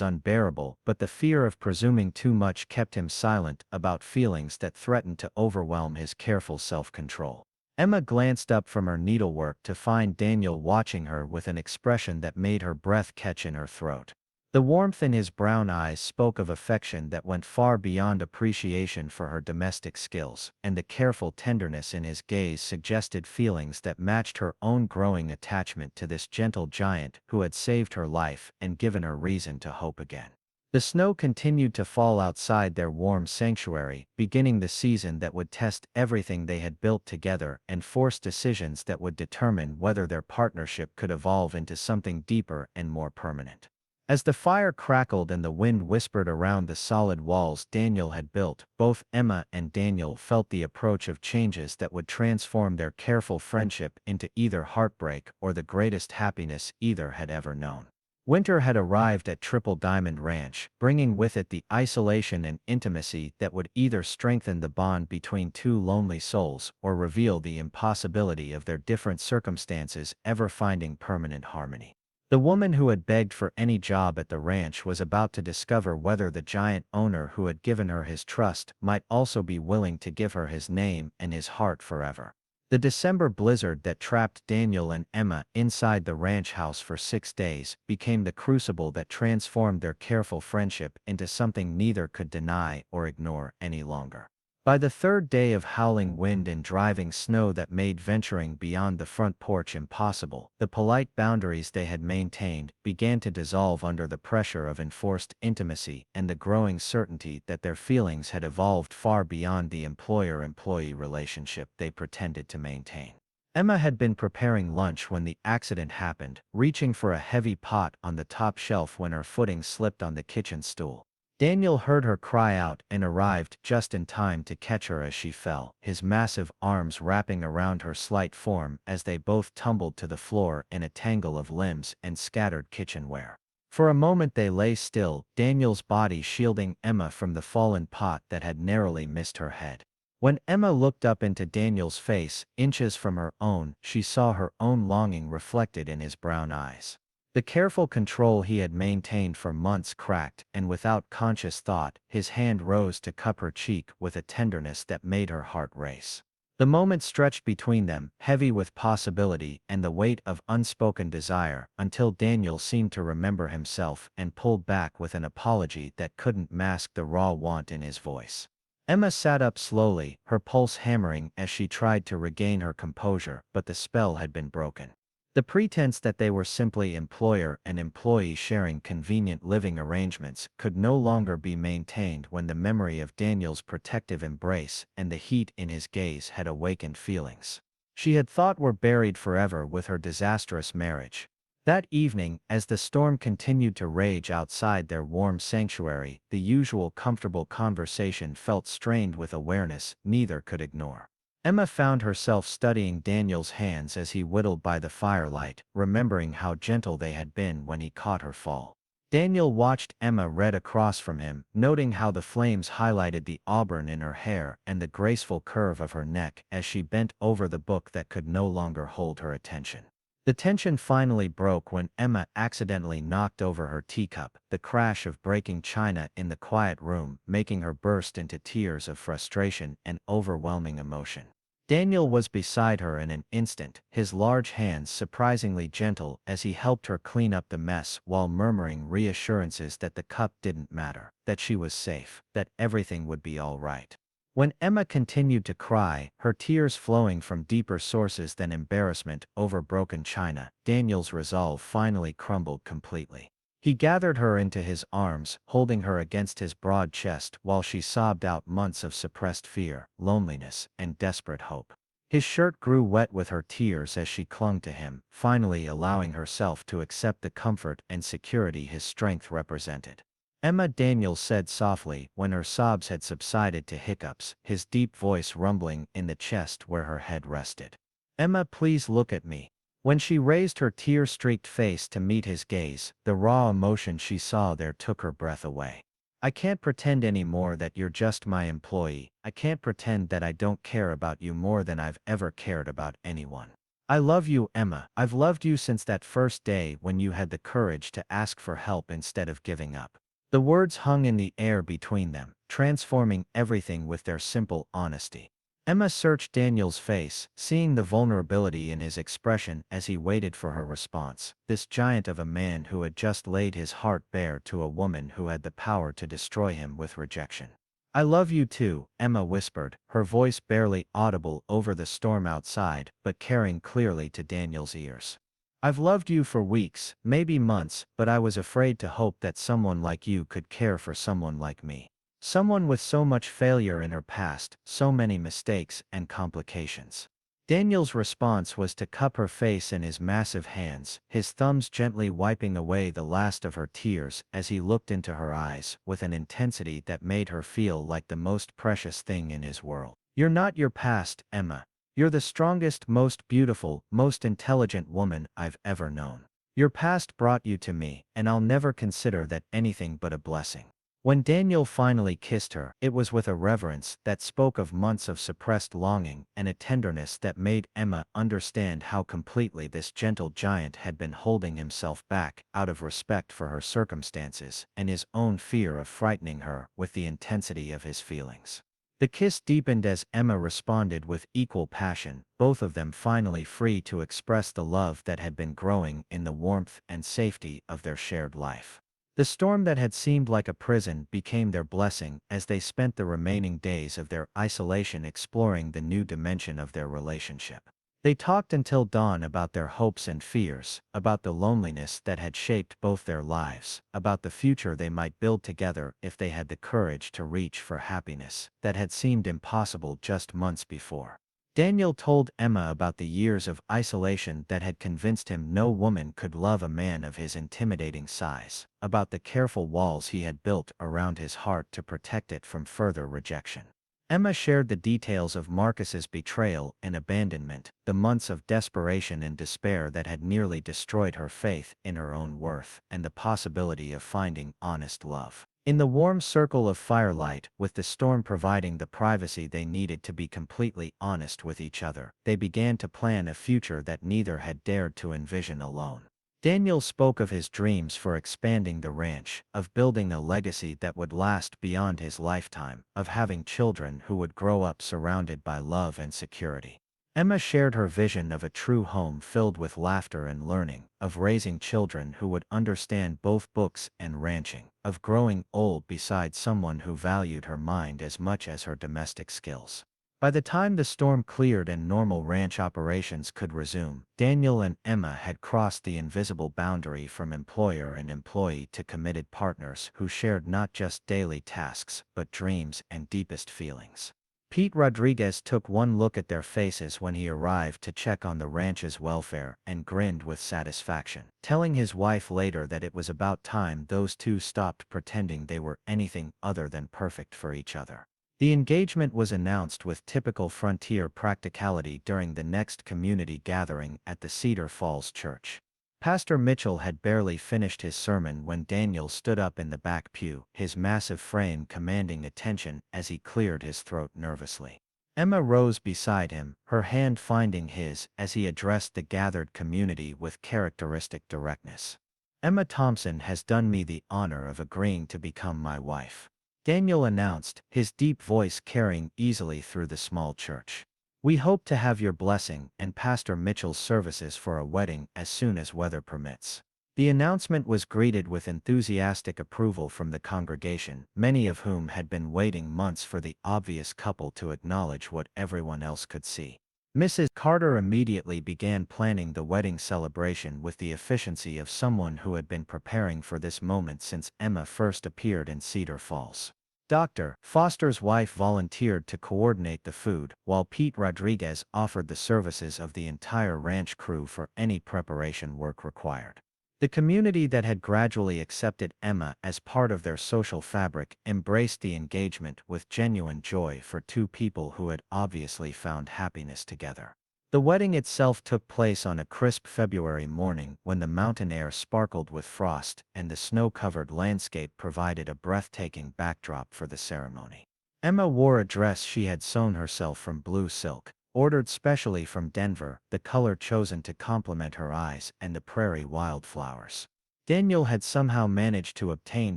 unbearable, but the fear of presuming too much kept him silent about feelings that threatened to overwhelm his careful self-control. Emma glanced up from her needlework to find Daniel watching her with an expression that made her breath catch in her throat. The warmth in his brown eyes spoke of affection that went far beyond appreciation for her domestic skills, and the careful tenderness in his gaze suggested feelings that matched her own growing attachment to this gentle giant who had saved her life and given her reason to hope again. The snow continued to fall outside their warm sanctuary, beginning the season that would test everything they had built together and force decisions that would determine whether their partnership could evolve into something deeper and more permanent. As the fire crackled and the wind whispered around the solid walls Daniel had built, both Emma and Daniel felt the approach of changes that would transform their careful friendship into either heartbreak or the greatest happiness either had ever known. Winter had arrived at Triple Diamond Ranch, bringing with it the isolation and intimacy that would either strengthen the bond between two lonely souls or reveal the impossibility of their different circumstances ever finding permanent harmony. The woman who had begged for any job at the ranch was about to discover whether the giant owner who had given her his trust might also be willing to give her his name and his heart forever. The December blizzard that trapped Daniel and Emma inside the ranch house for 6 days became the crucible that transformed their careful friendship into something neither could deny or ignore any longer. By the third day of howling wind and driving snow that made venturing beyond the front porch impossible, the polite boundaries they had maintained began to dissolve under the pressure of enforced intimacy and the growing certainty that their feelings had evolved far beyond the employer-employee relationship they pretended to maintain. Emma had been preparing lunch when the accident happened, reaching for a heavy pot on the top shelf when her footing slipped on the kitchen stool. Daniel heard her cry out and arrived just in time to catch her as she fell, his massive arms wrapping around her slight form as they both tumbled to the floor in a tangle of limbs and scattered kitchenware. For a moment they lay still, Daniel's body shielding Emma from the fallen pot that had narrowly missed her head. When Emma looked up into Daniel's face, inches from her own, she saw her own longing reflected in his brown eyes. The careful control he had maintained for months cracked, and without conscious thought, his hand rose to cup her cheek with a tenderness that made her heart race. The moment stretched between them, heavy with possibility and the weight of unspoken desire, until Daniel seemed to remember himself and pulled back with an apology that couldn't mask the raw want in his voice. Emma sat up slowly, her pulse hammering as she tried to regain her composure, but the spell had been broken. The pretense that they were simply employer and employee sharing convenient living arrangements could no longer be maintained when the memory of Daniel's protective embrace and the heat in his gaze had awakened feelings she had thought were buried forever with her disastrous marriage. That evening, as the storm continued to rage outside their warm sanctuary, the usual comfortable conversation felt strained with awareness neither could ignore. Emma found herself studying Daniel's hands as he whittled by the firelight, remembering how gentle they had been when he caught her fall. Daniel watched Emma read across from him, noting how the flames highlighted the auburn in her hair and the graceful curve of her neck as she bent over the book that could no longer hold her attention. The tension finally broke when Emma accidentally knocked over her teacup, the crash of breaking china in the quiet room making her burst into tears of frustration and overwhelming emotion. Daniel was beside her in an instant, his large hands surprisingly gentle as he helped her clean up the mess while murmuring reassurances that the cup didn't matter, that she was safe, that everything would be all right. When Emma continued to cry, her tears flowing from deeper sources than embarrassment over broken china, Daniel's resolve finally crumbled completely. He gathered her into his arms, holding her against his broad chest while she sobbed out months of suppressed fear, loneliness, and desperate hope. His shirt grew wet with her tears as she clung to him, finally allowing herself to accept the comfort and security his strength represented. Emma, Daniel said softly when her sobs had subsided to hiccups, his deep voice rumbling in the chest where her head rested. Emma, please look at me. When she raised her tear-streaked face to meet his gaze, the raw emotion she saw there took her breath away. I can't pretend anymore that you're just my employee. I can't pretend that I don't care about you more than I've ever cared about anyone. I love you, Emma. I've loved you since that first day when you had the courage to ask for help instead of giving up. The words hung in the air between them, transforming everything with their simple honesty. Emma searched Daniel's face, seeing the vulnerability in his expression as he waited for her response. This giant of a man who had just laid his heart bare to a woman who had the power to destroy him with rejection. I love you too, Emma whispered, her voice barely audible over the storm outside, but carrying clearly to Daniel's ears. I've loved you for weeks, maybe months, but I was afraid to hope that someone like you could care for someone like me. Someone with so much failure in her past, so many mistakes and complications. Daniel's response was to cup her face in his massive hands, his thumbs gently wiping away the last of her tears as he looked into her eyes with an intensity that made her feel like the most precious thing in his world. You're not your past, Emma. You're the strongest, most beautiful, most intelligent woman I've ever known. Your past brought you to me, and I'll never consider that anything but a blessing. When Daniel finally kissed her, it was with a reverence that spoke of months of suppressed longing and a tenderness that made Emma understand how completely this gentle giant had been holding himself back out of respect for her circumstances and his own fear of frightening her with the intensity of his feelings. The kiss deepened as Emma responded with equal passion, both of them finally free to express the love that had been growing in the warmth and safety of their shared life. The storm that had seemed like a prison became their blessing as they spent the remaining days of their isolation exploring the new dimension of their relationship. They talked until dawn about their hopes and fears, about the loneliness that had shaped both their lives, about the future they might build together if they had the courage to reach for happiness that had seemed impossible just months before. Daniel told Emma about the years of isolation that had convinced him no woman could love a man of his intimidating size, about the careful walls he had built around his heart to protect it from further rejection. Emma shared the details of Marcus's betrayal and abandonment, the months of desperation and despair that had nearly destroyed her faith in her own worth, and the possibility of finding honest love. In the warm circle of firelight, with the storm providing the privacy they needed to be completely honest with each other, they began to plan a future that neither had dared to envision alone. Daniel spoke of his dreams for expanding the ranch, of building a legacy that would last beyond his lifetime, of having children who would grow up surrounded by love and security. Emma shared her vision of a true home filled with laughter and learning, of raising children who would understand both books and ranching, of growing old beside someone who valued her mind as much as her domestic skills. By the time the storm cleared and normal ranch operations could resume, Daniel and Emma had crossed the invisible boundary from employer and employee to committed partners who shared not just daily tasks but dreams and deepest feelings. Pete Rodriguez took one look at their faces when he arrived to check on the ranch's welfare and grinned with satisfaction, telling his wife later that it was about time those two stopped pretending they were anything other than perfect for each other. The engagement was announced with typical frontier practicality during the next community gathering at the Cedar Falls church. Pastor Mitchell had barely finished his sermon when Daniel stood up in the back pew, his massive frame commanding attention as he cleared his throat nervously. Emma rose beside him, her hand finding his as he addressed the gathered community with characteristic directness. Emma Thompson has done me the honor of agreeing to become my wife, Daniel announced, his deep voice carrying easily through the small church. We hope to have your blessing and Pastor Mitchell's services for a wedding as soon as weather permits. The announcement was greeted with enthusiastic approval from the congregation, many of whom had been waiting months for the obvious couple to acknowledge what everyone else could see. Mrs. Carter immediately began planning the wedding celebration with the efficiency of someone who had been preparing for this moment since Emma first appeared in Cedar Falls. Dr. Foster's wife volunteered to coordinate the food, while Pete Rodriguez offered the services of the entire ranch crew for any preparation work required. The community that had gradually accepted Emma as part of their social fabric embraced the engagement with genuine joy for two people who had obviously found happiness together. The wedding itself took place on a crisp February morning when the mountain air sparkled with frost and the snow-covered landscape provided a breathtaking backdrop for the ceremony. Emma wore a dress she had sewn herself from blue silk, ordered specially from Denver, the color chosen to complement her eyes and the prairie wildflowers. Daniel had somehow managed to obtain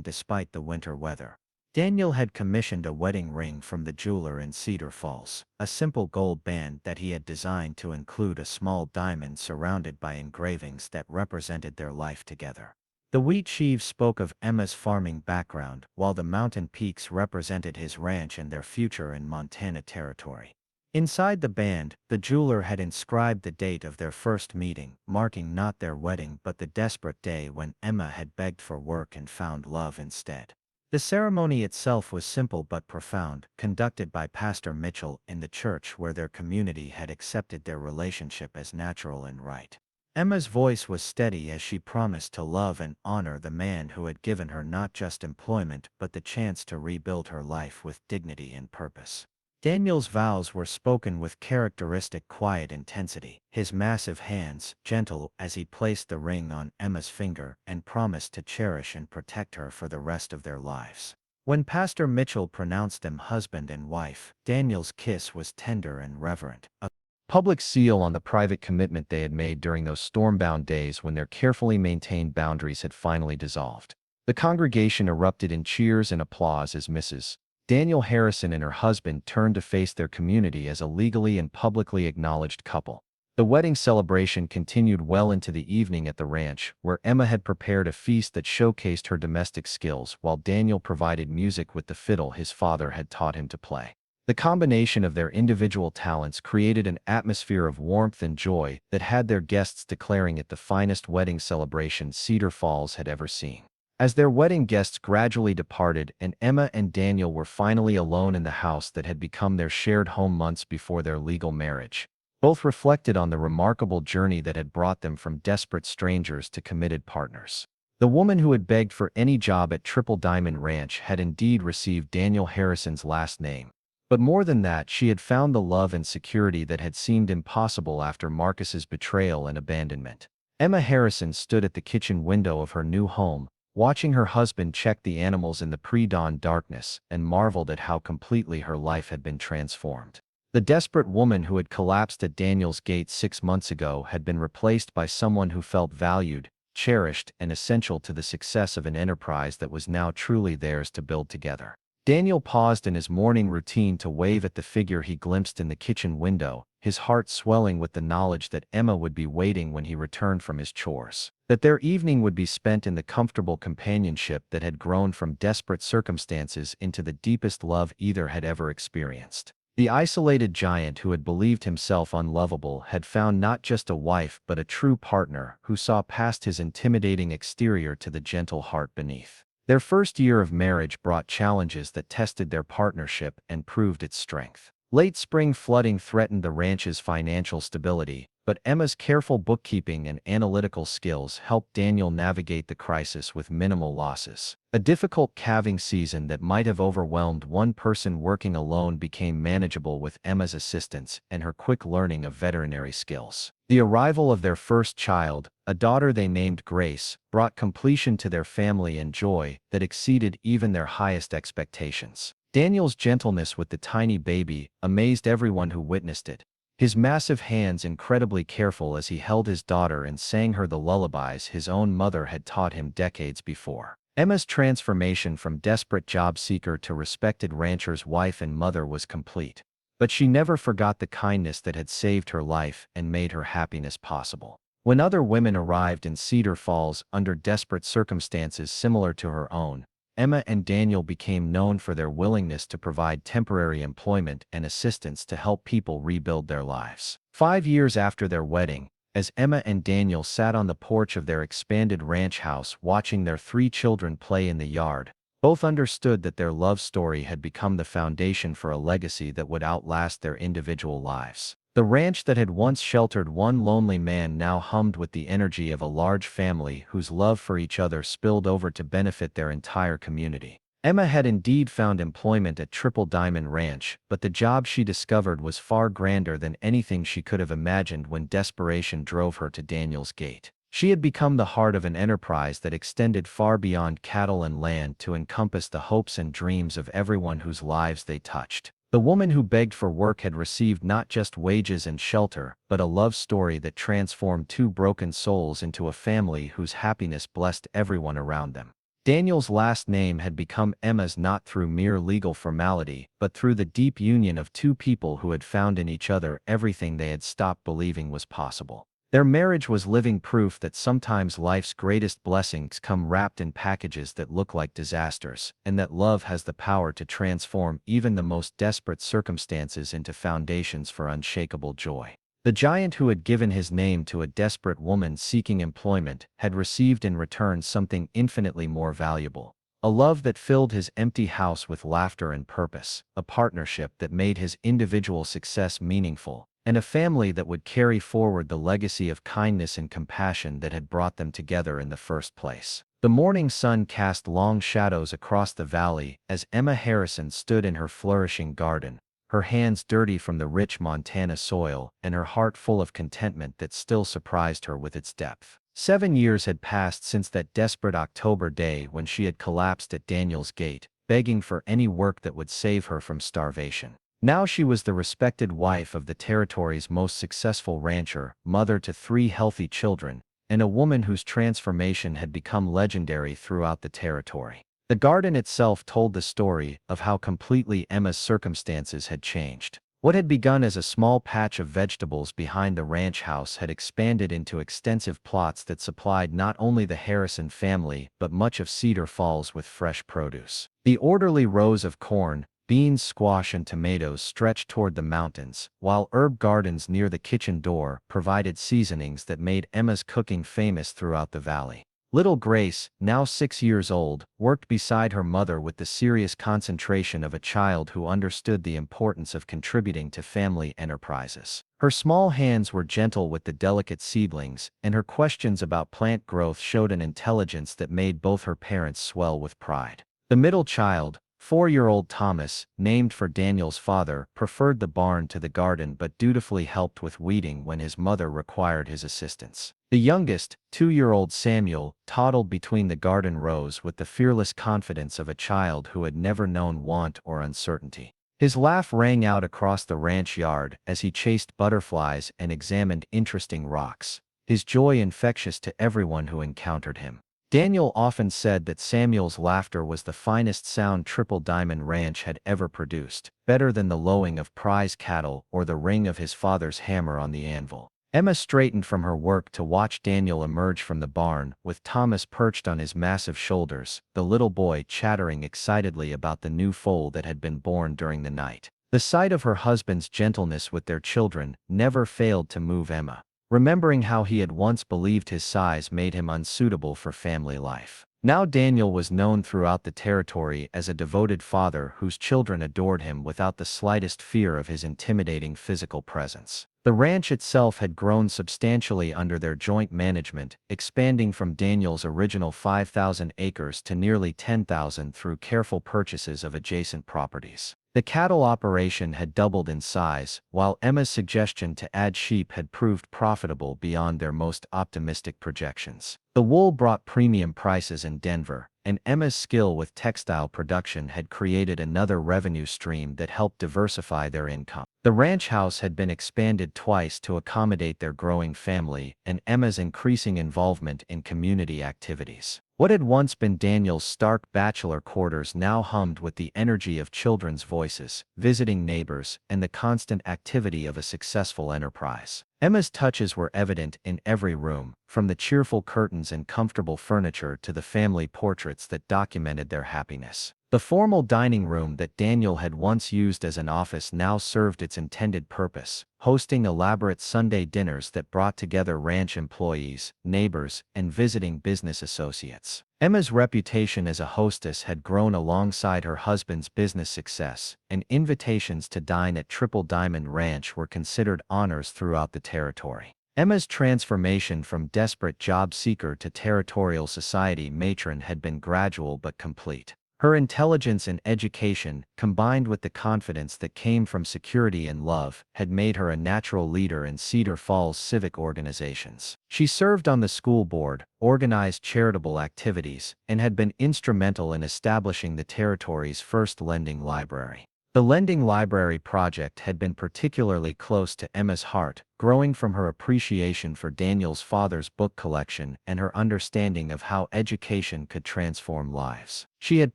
despite the winter weather. Daniel had commissioned a wedding ring from the jeweler in Cedar Falls, a simple gold band that he had designed to include a small diamond surrounded by engravings that represented their life together. The wheat sheaves spoke of Emma's farming background, while the mountain peaks represented his ranch and their future in Montana territory. Inside the band, the jeweler had inscribed the date of their first meeting, marking not their wedding but the desperate day when Emma had begged for work and found love instead. The ceremony itself was simple but profound, conducted by Pastor Mitchell in the church where their community had accepted their relationship as natural and right. Emma's voice was steady as she promised to love and honor the man who had given her not just employment but the chance to rebuild her life with dignity and purpose. Daniel's vows were spoken with characteristic quiet intensity, his massive hands gentle as he placed the ring on Emma's finger and promised to cherish and protect her for the rest of their lives. When Pastor Mitchell pronounced them husband and wife, Daniel's kiss was tender and reverent, a Public seal on the private commitment they had made during those storm-bound days when their carefully maintained boundaries had finally dissolved. The congregation erupted in cheers and applause as Mrs. Daniel Harrison and her husband turned to face their community as a legally and publicly acknowledged couple. The wedding celebration continued well into the evening at the ranch, where Emma had prepared a feast that showcased her domestic skills while Daniel provided music with the fiddle his father had taught him to play. The combination of their individual talents created an atmosphere of warmth and joy that had their guests declaring it the finest wedding celebration Cedar Falls had ever seen. As their wedding guests gradually departed and Emma and Daniel were finally alone in the house that had become their shared home months before their legal marriage, both reflected on the remarkable journey that had brought them from desperate strangers to committed partners. The woman who had begged for any job at Triple Diamond Ranch had indeed received Daniel Harrison's last name. But more than that, she had found the love and security that had seemed impossible after Marcus's betrayal and abandonment. Emma Harrison stood at the kitchen window of her new home, watching her husband check the animals in the pre-dawn darkness, and marveled at how completely her life had been transformed. The desperate woman who had collapsed at Daniel's gate 6 months ago had been replaced by someone who felt valued, cherished, and essential to the success of an enterprise that was now truly theirs to build together. Daniel paused in his morning routine to wave at the figure he glimpsed in the kitchen window, his heart swelling with the knowledge that Emma would be waiting when he returned from his chores, that their evening would be spent in the comfortable companionship that had grown from desperate circumstances into the deepest love either had ever experienced. The isolated giant who had believed himself unlovable had found not just a wife but a true partner who saw past his intimidating exterior to the gentle heart beneath. Their first year of marriage brought challenges that tested their partnership and proved its strength. Late spring flooding threatened the ranch's financial stability, but Emma's careful bookkeeping and analytical skills helped Daniel navigate the crisis with minimal losses. A difficult calving season that might have overwhelmed one person working alone became manageable with Emma's assistance and her quick learning of veterinary skills. The arrival of their first child, a daughter they named Grace, brought completion to their family and joy that exceeded even their highest expectations. Daniel's gentleness with the tiny baby amazed everyone who witnessed it. His massive hands incredibly careful as he held his daughter and sang her the lullabies his own mother had taught him decades before. Emma's transformation from desperate job seeker to respected rancher's wife and mother was complete. But she never forgot the kindness that had saved her life and made her happiness possible. When other women arrived in Cedar Falls under desperate circumstances similar to her own, Emma and Daniel became known for their willingness to provide temporary employment and assistance to help people rebuild their lives. 5 years after their wedding, as Emma and Daniel sat on the porch of their expanded ranch house watching their 3 children play in the yard, both understood that their love story had become the foundation for a legacy that would outlast their individual lives. The ranch that had once sheltered one lonely man now hummed with the energy of a large family whose love for each other spilled over to benefit their entire community. Emma had indeed found employment at Triple Diamond Ranch, but the job she discovered was far grander than anything she could have imagined when desperation drove her to Daniel's gate. She had become the heart of an enterprise that extended far beyond cattle and land to encompass the hopes and dreams of everyone whose lives they touched. The woman who begged for work had received not just wages and shelter, but a love story that transformed 2 broken souls into a family whose happiness blessed everyone around them. Daniel's last name had become Emma's not through mere legal formality, but through the deep union of 2 people who had found in each other everything they had stopped believing was possible. Their marriage was living proof that sometimes life's greatest blessings come wrapped in packages that look like disasters, and that love has the power to transform even the most desperate circumstances into foundations for unshakable joy. The giant who had given his name to a desperate woman seeking employment had received in return something infinitely more valuable. A love that filled his empty house with laughter and purpose, a partnership that made his individual success meaningful, and a family that would carry forward the legacy of kindness and compassion that had brought them together in the first place. The morning sun cast long shadows across the valley as Emma Harrison stood in her flourishing garden, her hands dirty from the rich Montana soil and her heart full of contentment that still surprised her with its depth. 7 years had passed since that desperate October day when she had collapsed at Daniel's gate, begging for any work that would save her from starvation. Now she was the respected wife of the territory's most successful rancher, mother to 3 healthy children, and a woman whose transformation had become legendary throughout the territory. The garden itself told the story of how completely Emma's circumstances had changed. What had begun as a small patch of vegetables behind the ranch house had expanded into extensive plots that supplied not only the Harrison family but much of Cedar Falls with fresh produce. The orderly rows of corn, beans, squash, and tomatoes stretched toward the mountains, while herb gardens near the kitchen door provided seasonings that made Emma's cooking famous throughout the valley. Little Grace, now 6 years old, worked beside her mother with the serious concentration of a child who understood the importance of contributing to family enterprises. Her small hands were gentle with the delicate seedlings, and her questions about plant growth showed an intelligence that made both her parents swell with pride. The middle child, 4-year-old Thomas, named for Daniel's father, preferred the barn to the garden but dutifully helped with weeding when his mother required his assistance. The youngest, 2-year-old Samuel, toddled between the garden rows with the fearless confidence of a child who had never known want or uncertainty. His laugh rang out across the ranch yard as he chased butterflies and examined interesting rocks, his joy infectious to everyone who encountered him. Daniel often said that Samuel's laughter was the finest sound Triple Diamond Ranch had ever produced, better than the lowing of prize cattle or the ring of his father's hammer on the anvil. Emma straightened from her work to watch Daniel emerge from the barn, with Thomas perched on his massive shoulders, the little boy chattering excitedly about the new foal that had been born during the night. The sight of her husband's gentleness with their children never failed to move Emma, remembering how he had once believed his size made him unsuitable for family life. Now Daniel was known throughout the territory as a devoted father whose children adored him without the slightest fear of his intimidating physical presence. The ranch itself had grown substantially under their joint management, expanding from Daniel's original 5,000 acres to nearly 10,000 through careful purchases of adjacent properties. The cattle operation had doubled in size, while Emma's suggestion to add sheep had proved profitable beyond their most optimistic projections. The wool brought premium prices in Denver, and Emma's skill with textile production had created another revenue stream that helped diversify their income. The ranch house had been expanded twice to accommodate their growing family and Emma's increasing involvement in community activities. What had once been Daniel's stark bachelor quarters now hummed with the energy of children's voices, visiting neighbors, and the constant activity of a successful enterprise. Emma's touches were evident in every room, from the cheerful curtains and comfortable furniture to the family portraits that documented their happiness. The formal dining room that Daniel had once used as an office now served its intended purpose, hosting elaborate Sunday dinners that brought together ranch employees, neighbors, and visiting business associates. Emma's reputation as a hostess had grown alongside her husband's business success, and invitations to dine at Triple Diamond Ranch were considered honors throughout the territory. Emma's transformation from desperate job seeker to territorial society matron had been gradual but complete. Her intelligence and education, combined with the confidence that came from security and love, had made her a natural leader in Cedar Falls civic organizations. She served on the school board, organized charitable activities, and had been instrumental in establishing the territory's first lending library. The lending library project had been particularly close to Emma's heart, growing from her appreciation for Daniel's father's book collection and her understanding of how education could transform lives. She had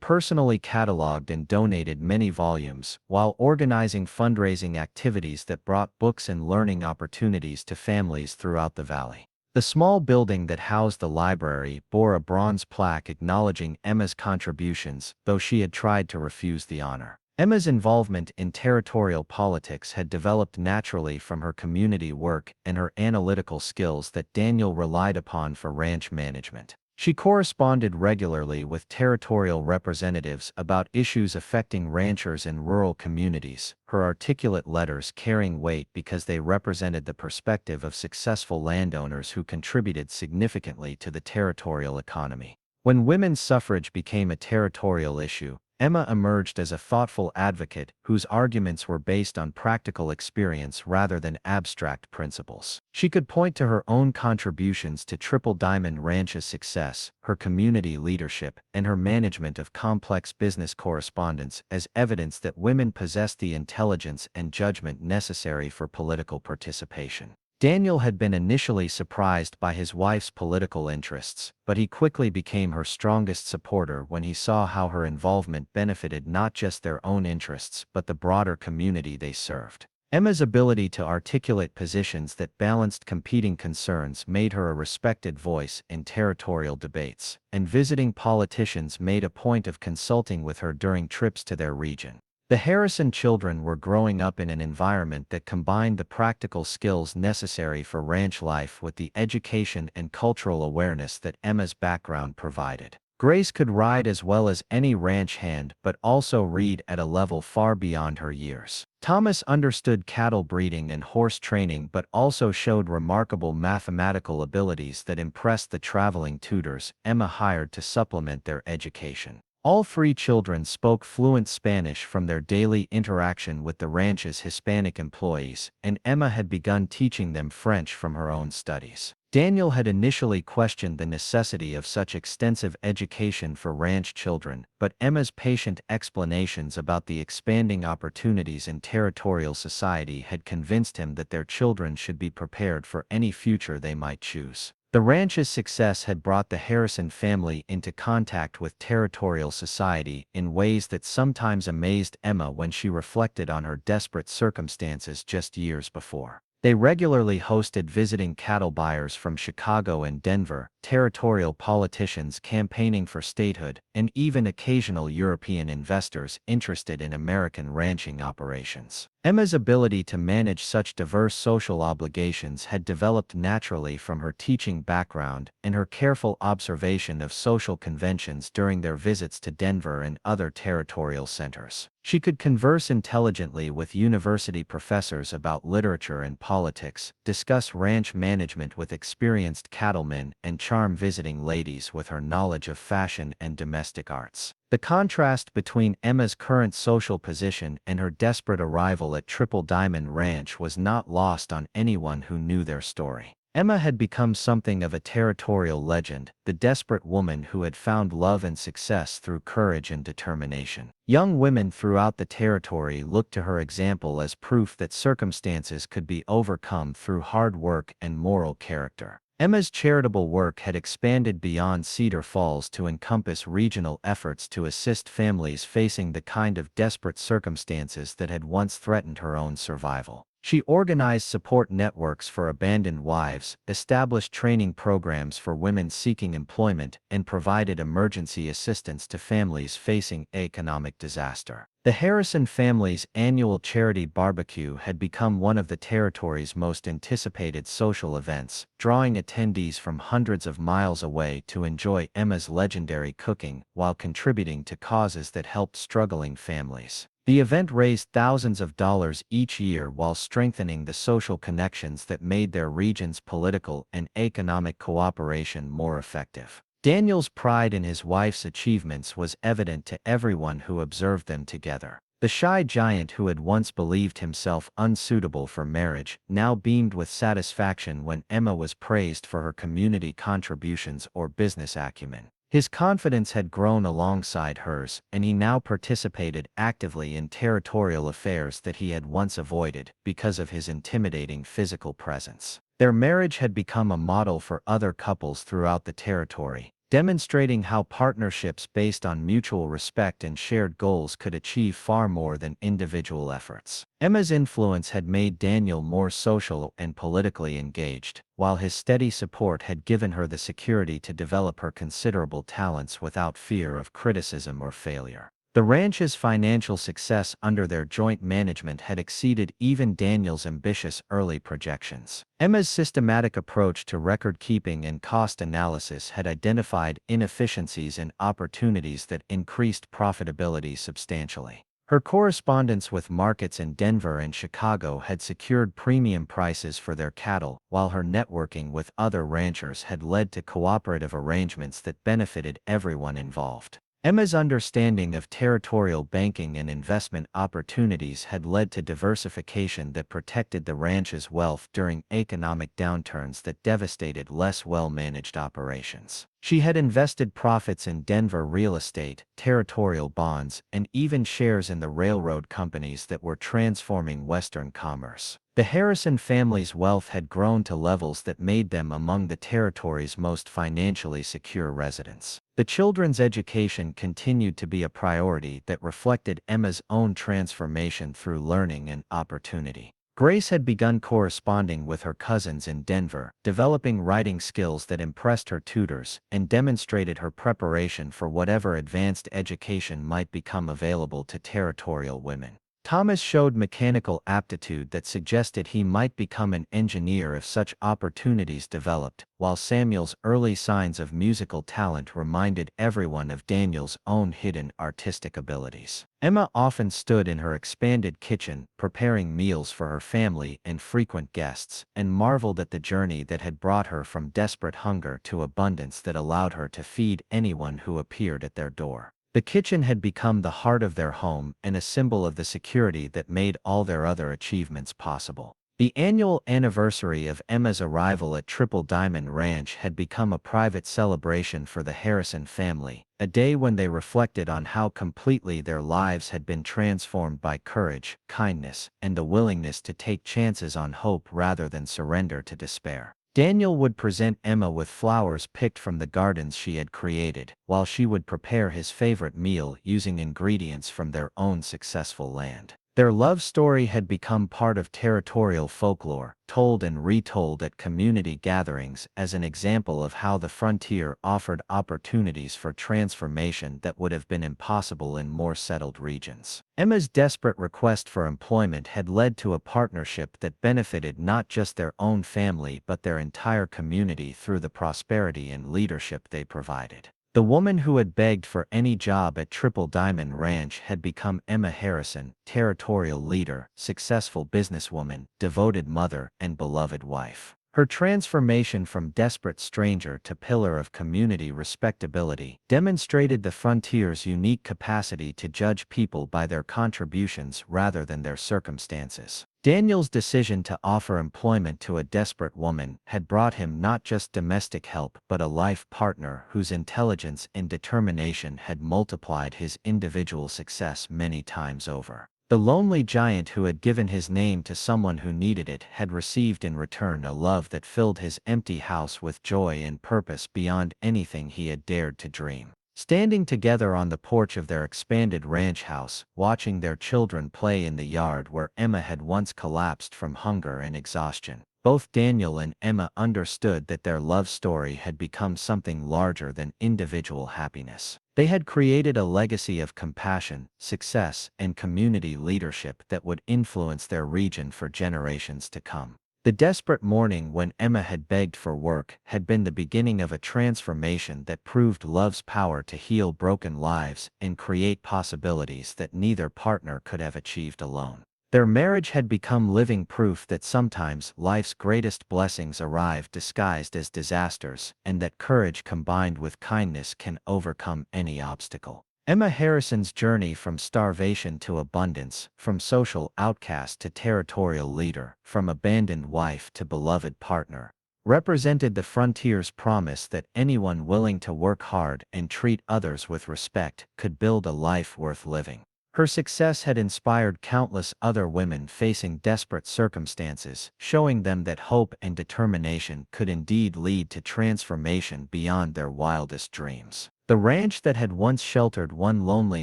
personally cataloged and donated many volumes, while organizing fundraising activities that brought books and learning opportunities to families throughout the valley. The small building that housed the library bore a bronze plaque acknowledging Emma's contributions, though she had tried to refuse the honor. Emma's involvement in territorial politics had developed naturally from her community work and her analytical skills that Daniel relied upon for ranch management. She corresponded regularly with territorial representatives about issues affecting ranchers in rural communities, her articulate letters carrying weight because they represented the perspective of successful landowners who contributed significantly to the territorial economy. When women's suffrage became a territorial issue, Emma emerged as a thoughtful advocate whose arguments were based on practical experience rather than abstract principles. She could point to her own contributions to Triple Diamond Ranch's success, her community leadership, and her management of complex business correspondence as evidence that women possessed the intelligence and judgment necessary for political participation. Daniel had been initially surprised by his wife's political interests, but he quickly became her strongest supporter when he saw how her involvement benefited not just their own interests but the broader community they served. Emma's ability to articulate positions that balanced competing concerns made her a respected voice in territorial debates, and visiting politicians made a point of consulting with her during trips to their region. The Harrison children were growing up in an environment that combined the practical skills necessary for ranch life with the education and cultural awareness that Emma's background provided. Grace could ride as well as any ranch hand but also read at a level far beyond her years. Thomas understood cattle breeding and horse training but also showed remarkable mathematical abilities that impressed the traveling tutors Emma hired to supplement their education. All three children spoke fluent Spanish from their daily interaction with the ranch's Hispanic employees, and Emma had begun teaching them French from her own studies. Daniel had initially questioned the necessity of such extensive education for ranch children, but Emma's patient explanations about the expanding opportunities in territorial society had convinced him that their children should be prepared for any future they might choose. The ranch's success had brought the Harrison family into contact with territorial society in ways that sometimes amazed Emma when she reflected on her desperate circumstances just years before. They regularly hosted visiting cattle buyers from Chicago and Denver, territorial politicians campaigning for statehood, and even occasional European investors interested in American ranching operations. Emma's ability to manage such diverse social obligations had developed naturally from her teaching background and her careful observation of social conventions during their visits to Denver and other territorial centers. She could converse intelligently with university professors about literature and politics, discuss ranch management with experienced cattlemen, and charm visiting ladies with her knowledge of fashion and domestic arts. The contrast between Emma's current social position and her desperate arrival at Triple Diamond Ranch was not lost on anyone who knew their story. Emma had become something of a territorial legend, the desperate woman who had found love and success through courage and determination. Young women throughout the territory looked to her example as proof that circumstances could be overcome through hard work and moral character. Emma's charitable work had expanded beyond Cedar Falls to encompass regional efforts to assist families facing the kind of desperate circumstances that had once threatened her own survival. She organized support networks for abandoned wives, established training programs for women seeking employment, and provided emergency assistance to families facing economic disaster. The Harrison family's annual charity barbecue had become one of the territory's most anticipated social events, drawing attendees from hundreds of miles away to enjoy Emma's legendary cooking while contributing to causes that helped struggling families. The event raised thousands of dollars each year while strengthening the social connections that made their region's political and economic cooperation more effective. Daniel's pride in his wife's achievements was evident to everyone who observed them together. The shy giant who had once believed himself unsuitable for marriage now beamed with satisfaction when Emma was praised for her community contributions or business acumen. His confidence had grown alongside hers, and he now participated actively in territorial affairs that he had once avoided because of his intimidating physical presence. Their marriage had become a model for other couples throughout the territory, demonstrating how partnerships based on mutual respect and shared goals could achieve far more than individual efforts. Emma's influence had made Daniel more social and politically engaged, while his steady support had given her the security to develop her considerable talents without fear of criticism or failure. The ranch's financial success under their joint management had exceeded even Daniel's ambitious early projections. Emma's systematic approach to record-keeping and cost analysis had identified inefficiencies and opportunities that increased profitability substantially. Her correspondence with markets in Denver and Chicago had secured premium prices for their cattle, while her networking with other ranchers had led to cooperative arrangements that benefited everyone involved. Emma's understanding of territorial banking and investment opportunities had led to diversification that protected the ranch's wealth during economic downturns that devastated less well-managed operations. She had invested profits in Denver real estate, territorial bonds, and even shares in the railroad companies that were transforming Western commerce. The Harrison family's wealth had grown to levels that made them among the territory's most financially secure residents. The children's education continued to be a priority that reflected Emma's own transformation through learning and opportunity. Grace had begun corresponding with her cousins in Denver, developing writing skills that impressed her tutors and demonstrated her preparation for whatever advanced education might become available to territorial women. Thomas showed mechanical aptitude that suggested he might become an engineer if such opportunities developed, while Samuel's early signs of musical talent reminded everyone of Daniel's own hidden artistic abilities. Emma often stood in her expanded kitchen, preparing meals for her family and frequent guests, and marveled at the journey that had brought her from desperate hunger to abundance that allowed her to feed anyone who appeared at their door. The kitchen had become the heart of their home and a symbol of the security that made all their other achievements possible. The annual anniversary of Emma's arrival at Triple Diamond Ranch had become a private celebration for the Harrison family, a day when they reflected on how completely their lives had been transformed by courage, kindness, and the willingness to take chances on hope rather than surrender to despair. Daniel would present Emma with flowers picked from the gardens she had created, while she would prepare his favorite meal using ingredients from their own successful land. Their love story had become part of territorial folklore, told and retold at community gatherings as an example of how the frontier offered opportunities for transformation that would have been impossible in more settled regions. Emma's desperate request for employment had led to a partnership that benefited not just their own family but their entire community through the prosperity and leadership they provided. The woman who had begged for any job at Triple Diamond Ranch had become Emma Harrison, territorial leader, successful businesswoman, devoted mother, and beloved wife. Her transformation from desperate stranger to pillar of community respectability demonstrated the frontier's unique capacity to judge people by their contributions rather than their circumstances. Daniel's decision to offer employment to a desperate woman had brought him not just domestic help but a life partner whose intelligence and determination had multiplied his individual success many times over. The lonely giant who had given his name to someone who needed it had received in return a love that filled his empty house with joy and purpose beyond anything he had dared to dream. Standing together on the porch of their expanded ranch house, watching their children play in the yard where Emma had once collapsed from hunger and exhaustion, both Daniel and Emma understood that their love story had become something larger than individual happiness. They had created a legacy of compassion, success, and community leadership that would influence their region for generations to come. The desperate morning when Emma had begged for work had been the beginning of a transformation that proved love's power to heal broken lives and create possibilities that neither partner could have achieved alone. Their marriage had become living proof that sometimes life's greatest blessings arrive disguised as disasters, and that courage combined with kindness can overcome any obstacle. Emma Harrison's journey from starvation to abundance, from social outcast to territorial leader, from abandoned wife to beloved partner, represented the frontier's promise that anyone willing to work hard and treat others with respect could build a life worth living. Her success had inspired countless other women facing desperate circumstances, showing them that hope and determination could indeed lead to transformation beyond their wildest dreams. The ranch that had once sheltered one lonely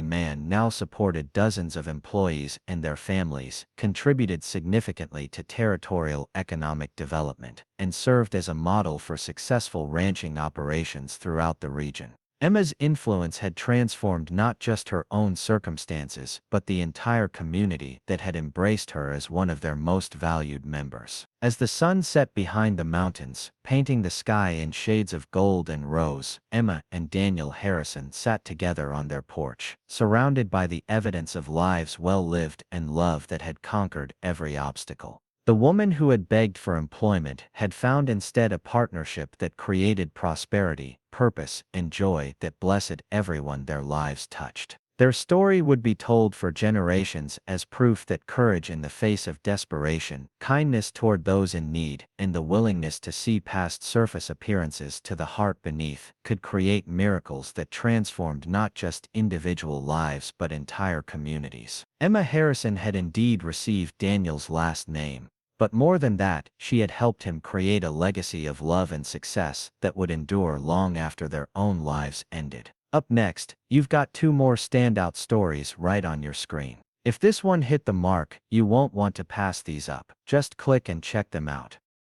man now supported dozens of employees and their families, contributed significantly to territorial economic development, and served as a model for successful ranching operations throughout the region. Emma's influence had transformed not just her own circumstances, but the entire community that had embraced her as one of their most valued members. As the sun set behind the mountains, painting the sky in shades of gold and rose, Emma and Daniel Harrison sat together on their porch, surrounded by the evidence of lives well lived and love that had conquered every obstacle. The woman who had begged for employment had found instead a partnership that created prosperity, purpose, and joy that blessed everyone their lives touched. Their story would be told for generations as proof that courage in the face of desperation, kindness toward those in need, and the willingness to see past surface appearances to the heart beneath could create miracles that transformed not just individual lives but entire communities. Emma Harrison had indeed received Daniel's last name. But more than that, she had helped him create a legacy of love and success that would endure long after their own lives ended. Up next, you've got two more standout stories right on your screen. If this one hit the mark, you won't want to pass these up. Just click and check them out.